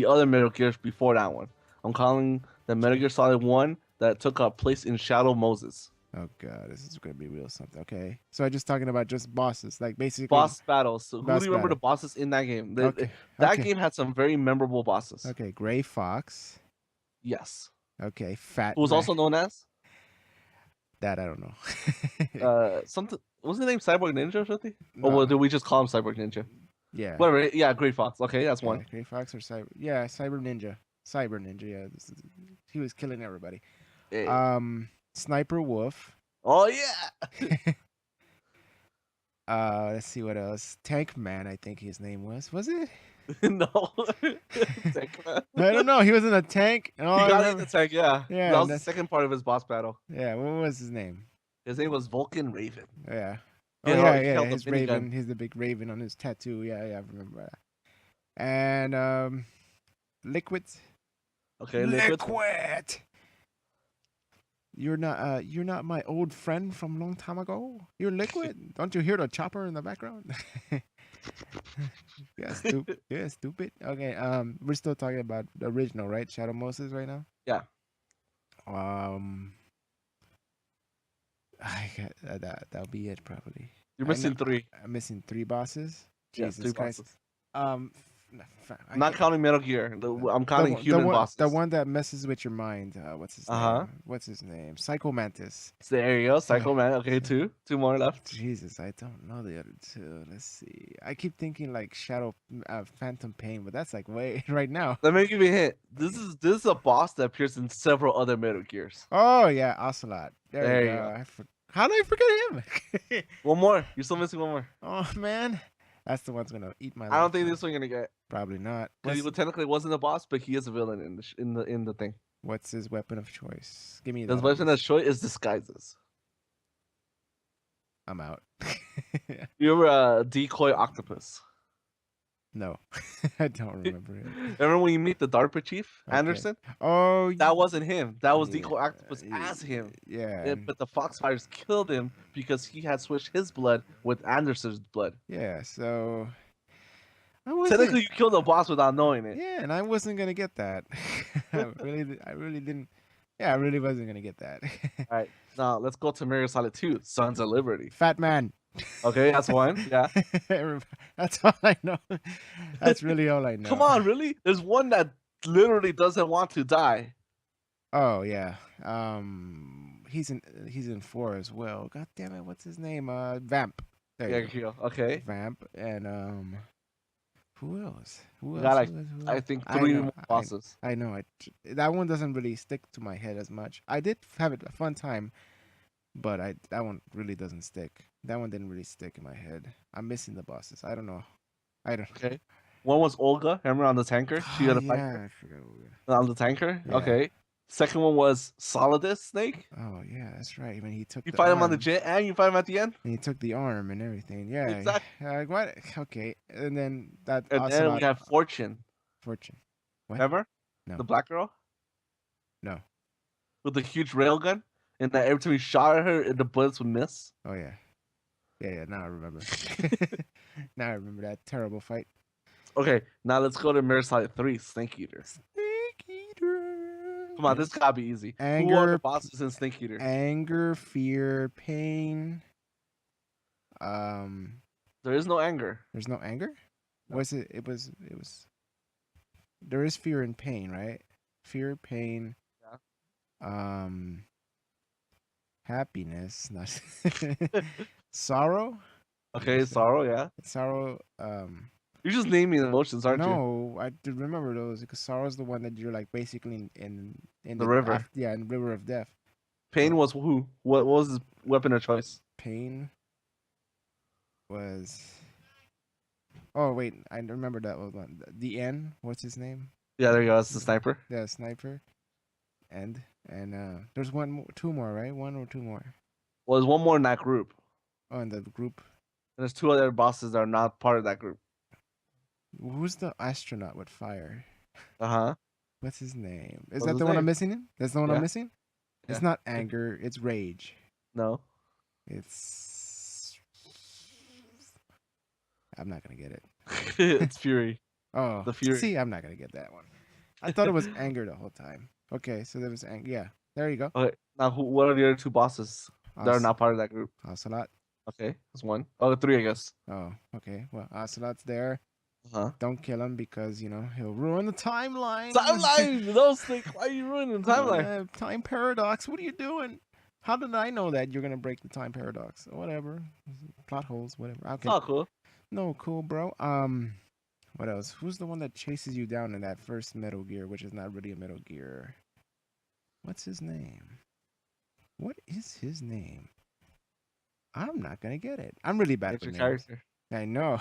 Speaker 1: other Metal Gears before that one. I'm calling the Metal Gear Solid 1 that took up place in Shadow Moses.
Speaker 2: Oh god, this is gonna be real something. Okay. So I'm just talking about just bosses, like basically.
Speaker 1: Boss battles. So who
Speaker 2: Boss
Speaker 1: do you remember the
Speaker 2: battle.
Speaker 1: bosses in that game?
Speaker 2: Okay.
Speaker 1: That
Speaker 2: okay.
Speaker 1: game had some very memorable bosses.
Speaker 2: Okay. Gray Fox.
Speaker 1: Yes.
Speaker 2: Okay. Fat.
Speaker 1: Who was
Speaker 2: Man.
Speaker 1: also known as
Speaker 2: That I don't know.
Speaker 1: something. Was the name Cyborg Ninja or something?
Speaker 2: No.
Speaker 1: Or did we just call him Cyborg Ninja?
Speaker 2: Yeah.
Speaker 1: Whatever. Yeah, Great Fox. Okay, that's
Speaker 2: Yeah,
Speaker 1: one.
Speaker 2: Gray Fox or Cyber? Yeah, Cyber Ninja. Cyber Ninja. Yeah, he was killing everybody.
Speaker 1: Hey.
Speaker 2: Sniper Wolf.
Speaker 1: Oh yeah.
Speaker 2: Let's see what else. Tank Man, I think his name was. Was it?
Speaker 1: No. Tank Man.
Speaker 2: I don't know. He was in a tank. Oh,
Speaker 1: He
Speaker 2: I
Speaker 1: got in
Speaker 2: remember.
Speaker 1: the tank. Yeah.
Speaker 2: Yeah,
Speaker 1: That was the
Speaker 2: that's-
Speaker 1: second part of his boss battle.
Speaker 2: Yeah. What was his name?
Speaker 1: His name was Vulcan Raven.
Speaker 2: Yeah.
Speaker 1: He
Speaker 2: Oh
Speaker 1: held-
Speaker 2: yeah,
Speaker 1: he
Speaker 2: yeah.
Speaker 1: held a
Speaker 2: His
Speaker 1: minigun.
Speaker 2: raven. He's the big raven on his tattoo. Yeah, yeah. I remember that. And Liquid.
Speaker 1: Okay, Liquid.
Speaker 2: You're not my old friend from long time ago. You're Liquid. Don't you hear the chopper in the background? Yeah, stupid. Yeah, stupid. Okay, we're still talking about the original, right? Shadow Moses right now.
Speaker 1: Yeah.
Speaker 2: I got that'll be it probably.
Speaker 1: You're
Speaker 2: I
Speaker 1: missing
Speaker 2: know.
Speaker 1: 3.
Speaker 2: I'm missing 3 bosses.
Speaker 1: Yes,
Speaker 2: Jesus
Speaker 1: 3
Speaker 2: Christ.
Speaker 1: bosses.
Speaker 2: I
Speaker 1: Not
Speaker 2: can't-
Speaker 1: counting Metal Gear. I'm counting human bosses.
Speaker 2: The one that messes with your mind. What's his
Speaker 1: Uh-huh.
Speaker 2: name? What's his name? Psycho Mantis.
Speaker 1: There you go, Psycho Man. Okay, 2 more left.
Speaker 2: Jesus, I don't know the other 2. Let's see. I keep thinking like Phantom Pain, but that's like way right now.
Speaker 1: Let me give you a hint. This is a boss that appears in several other Metal Gears.
Speaker 2: Oh yeah, Ocelot. There
Speaker 1: There
Speaker 2: you
Speaker 1: you
Speaker 2: go. How did I forget him?
Speaker 1: One more. You're still missing one more.
Speaker 2: Oh man, that's the one's gonna eat my.
Speaker 1: I don't
Speaker 2: life
Speaker 1: think
Speaker 2: up.
Speaker 1: this one gonna get.
Speaker 2: Probably not.
Speaker 1: Because he technically wasn't a boss, but he is a villain in the thing.
Speaker 2: What's his weapon of choice? Give me
Speaker 1: His
Speaker 2: that.
Speaker 1: weapon of choice is disguises.
Speaker 2: I'm out.
Speaker 1: You're a decoy octopus.
Speaker 2: No, I don't remember it.
Speaker 1: Remember when you meet the DARPA chief,
Speaker 2: Okay.
Speaker 1: Anderson?
Speaker 2: Oh,
Speaker 1: That wasn't him. That was
Speaker 2: yeah,
Speaker 1: decoy octopus as him.
Speaker 2: Yeah,
Speaker 1: Yeah, but the Foxfires killed him because he had switched his blood with Anderson's blood.
Speaker 2: yeah. So I wasn't.
Speaker 1: Technically, you killed the boss without knowing it.
Speaker 2: Yeah, and I wasn't gonna get that. I really didn't. Yeah, I really wasn't gonna get that.
Speaker 1: All right, now let's go to Metal Gear Solid 2, Sons of Liberty.
Speaker 2: Fat man.
Speaker 1: Okay, that's one. Yeah.
Speaker 2: That's all I know. That's really all I know.
Speaker 1: Come on, really? There's one that literally doesn't want to die.
Speaker 2: Oh yeah. He's in 4 as well. God damn it, what's his name? Vamp. There
Speaker 1: Yeah,
Speaker 2: you go.
Speaker 1: okay.
Speaker 2: Vamp and who else? Who
Speaker 1: You
Speaker 2: else?
Speaker 1: got like,
Speaker 2: Who else? Who
Speaker 1: I
Speaker 2: else?
Speaker 1: think
Speaker 2: I
Speaker 1: 3
Speaker 2: know,
Speaker 1: more bosses.
Speaker 2: I know. That one doesn't really stick to my head as much. I did have a fun time, but that one really doesn't stick. That one didn't really stick in my head. I'm missing the bosses. I don't know. I don't.
Speaker 1: Okay. One was Olga. Remember on the tanker? She had a fight
Speaker 2: yeah, I forgot.
Speaker 1: on the tanker.
Speaker 2: Yeah.
Speaker 1: Okay. Second one was Solidus Snake.
Speaker 2: Oh yeah, that's right. When he took
Speaker 1: You
Speaker 2: the
Speaker 1: fight him on the
Speaker 2: arm,
Speaker 1: jet, and you fight him at the end.
Speaker 2: and he took the arm and everything. Yeah.
Speaker 1: Exactly.
Speaker 2: What? Okay. And then that
Speaker 1: And then
Speaker 2: Ocelot
Speaker 1: we have Fortune.
Speaker 2: Fortune. What?
Speaker 1: Remember?
Speaker 2: No.
Speaker 1: The black girl
Speaker 2: No.
Speaker 1: with the huge railgun, and that every time you shot at her, the bullets would miss.
Speaker 2: Oh yeah. Yeah. Now I remember. Now I remember that terrible fight.
Speaker 1: Okay, now let's go to Metal Gear Solid 3, Snake Eater.
Speaker 2: Snake Eater.
Speaker 1: Come on, this gotta be easy. Who are
Speaker 2: Anger,
Speaker 1: the bosses in Snake Eater?
Speaker 2: anger, fear, pain.
Speaker 1: There is no anger.
Speaker 2: There's no anger.
Speaker 1: No.
Speaker 2: Was it? It was. There is fear and pain, right? Fear, pain.
Speaker 1: Yeah.
Speaker 2: Happiness, not sorrow.
Speaker 1: Okay,
Speaker 2: Yes,
Speaker 1: sorrow, yeah.
Speaker 2: Sorrow.
Speaker 1: You're just naming emotions, aren't you?
Speaker 2: No, I do remember those because sorrow is the one that you're like basically in
Speaker 1: The river.
Speaker 2: yeah, in the river of death.
Speaker 1: Pain was who? What was his weapon of choice?
Speaker 2: Pain was. Oh wait, I remember that one. The N. What's his name?
Speaker 1: Yeah, there you go. That's the sniper.
Speaker 2: The sniper. And there's two more, right? One or two more.
Speaker 1: Well, there's one more in that group.
Speaker 2: Oh, in the group.
Speaker 1: And there's 2 other bosses that are not part of that group.
Speaker 2: Who's the astronaut with fire?
Speaker 1: Uh-huh.
Speaker 2: What's his name? Is
Speaker 1: What's
Speaker 2: that
Speaker 1: his
Speaker 2: the one I'm
Speaker 1: name?
Speaker 2: missing? That's the one
Speaker 1: Yeah.
Speaker 2: I'm missing? It's
Speaker 1: Yeah.
Speaker 2: not anger, it's rage.
Speaker 1: No.
Speaker 2: It's I'm not gonna get it.
Speaker 1: It's Fury.
Speaker 2: Oh,
Speaker 1: The Fury.
Speaker 2: see, I'm not gonna get that one. I thought it was anger the whole time. Okay, so there was anger. Yeah, there you go.
Speaker 1: Okay, now what are the other 2 bosses that are not part of that group?
Speaker 2: Ocelot.
Speaker 1: Okay, that's 1. Oh, 3, I guess.
Speaker 2: Oh, okay. Well, Ocelot's there.
Speaker 1: Uh-huh.
Speaker 2: Don't kill him because he'll ruin the timeline.
Speaker 1: Timeline! Those things. Why are you ruining the timeline?
Speaker 2: Time paradox. What are you doing? How did I know that you're gonna break the time paradox? Whatever. Plot holes. Whatever. Okay.
Speaker 1: Oh, cool.
Speaker 2: No, cool, bro. What else? Who's the one that chases you down in that first Metal Gear, which is not really a Metal Gear? What's his name? What is his name? I'm not gonna get it. I'm really bad
Speaker 1: That's
Speaker 2: with
Speaker 1: your
Speaker 2: names.
Speaker 1: character.
Speaker 2: I know.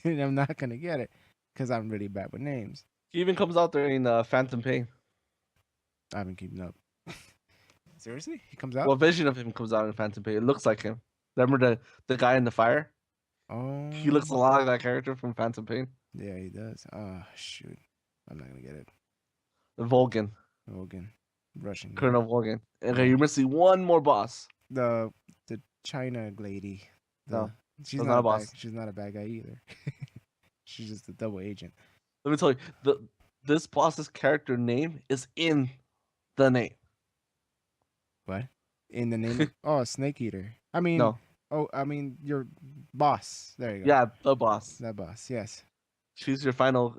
Speaker 2: I'm not gonna get it because I'm really bad with names.
Speaker 1: He even comes out during Phantom Pain.
Speaker 2: I haven't keeping up. Seriously? He comes out?
Speaker 1: Well, vision of him comes out in Phantom Pain. It looks like him. Remember the guy in the fire?
Speaker 2: Oh.
Speaker 1: He looks a lot like that character from Phantom Pain.
Speaker 2: Yeah, he does. Oh, shoot. I'm not gonna get it.
Speaker 1: Volgan.
Speaker 2: Logan. Russian. guy.
Speaker 1: Colonel Volgan. Okay, you're missing one more boss.
Speaker 2: The China lady.
Speaker 1: No,
Speaker 2: she's
Speaker 1: that's
Speaker 2: not
Speaker 1: not
Speaker 2: a
Speaker 1: a boss.
Speaker 2: She's not a bad guy either. She's just a double agent.
Speaker 1: Let me tell you, this boss's character name is in the name.
Speaker 2: What? In the name of Oh, Snake Eater. I mean
Speaker 1: No.
Speaker 2: I mean your boss. There you go.
Speaker 1: Yeah, the boss.
Speaker 2: That boss, yes.
Speaker 1: She's your final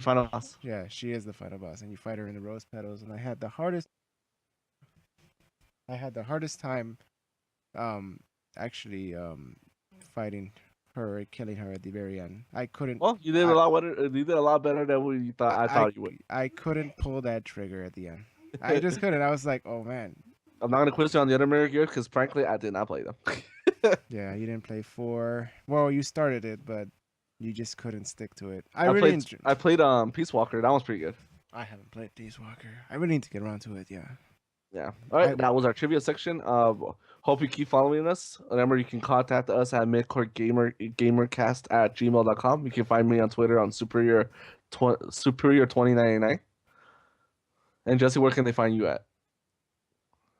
Speaker 1: boss.
Speaker 2: Yeah, she is the final boss, and you fight her in the rose petals. And I had the hardest time, actually, fighting her, killing her at the very end. I couldn't.
Speaker 1: Well, you did a lot better. You did a lot better than what you thought. I thought you would.
Speaker 2: I couldn't pull that trigger at the end. I just couldn't. I was like, oh man.
Speaker 1: I'm not gonna quiz you on the other Metal Gear because frankly, I did not play them.
Speaker 2: Yeah, you didn't play 4. Well, you started it, but you just couldn't stick to it. I
Speaker 1: played Peace Walker. That was pretty good.
Speaker 2: I haven't played Peace Walker. I really need to get around to it. Yeah.
Speaker 1: Yeah. All right, that was our trivia section. Hope you keep following us. Remember, you can contact us at Midcore Gamercast at gmail.com. You can find me on Twitter on Superior 2099. And Jesse, where can they find you at?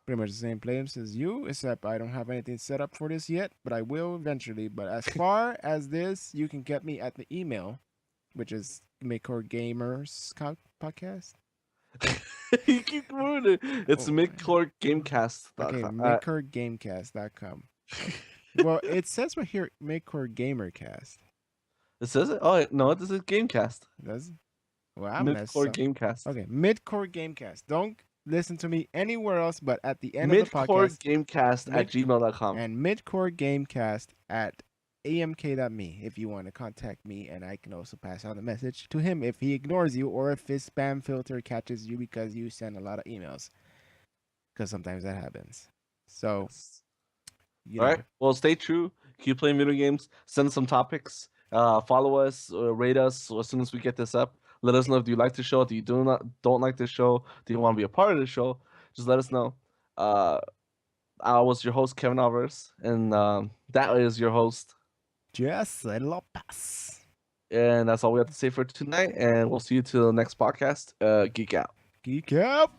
Speaker 2: Pretty much the same place as you, except I don't have anything set up for this yet, but I will eventually. But as far as this, you can get me at the email which is Midcore Gamers podcast.
Speaker 1: You keep moving it. It's
Speaker 2: Oh,
Speaker 1: Midcore Gamecast.
Speaker 2: Okay, MidcoreGamecast.com. Well, it says right here Midcore Gamercast.
Speaker 1: It says it? Oh, no, this is Gamecast.
Speaker 2: Does it? Well, I messed
Speaker 1: Midcore
Speaker 2: up.
Speaker 1: Gamecast.
Speaker 2: Okay, Midcore Gamecast. Don't listen to me anywhere else but at the end of the
Speaker 1: Midcore
Speaker 2: podcast.
Speaker 1: Gamecast at gmail.com.
Speaker 2: And Midcore Gamecast at emk.me if you want to contact me, and I can also pass on the message to him if he ignores you or if his spam filter catches you because you send a lot of emails. Because sometimes that happens. So, you
Speaker 1: All
Speaker 2: know,
Speaker 1: right. Well, stay true. Keep playing video games. Send some topics. Follow us. Rate us as soon as we get this up. Let us know if you like the show. Do you don't like the show? Do you want to be a part of the show? Just let us know. I was your host, Kevin Alvarez, and that is your host.
Speaker 2: Jesse Lopez.
Speaker 1: And that's all we have to say for tonight. And we'll see you till the next podcast. Geek out.
Speaker 2: Geek out.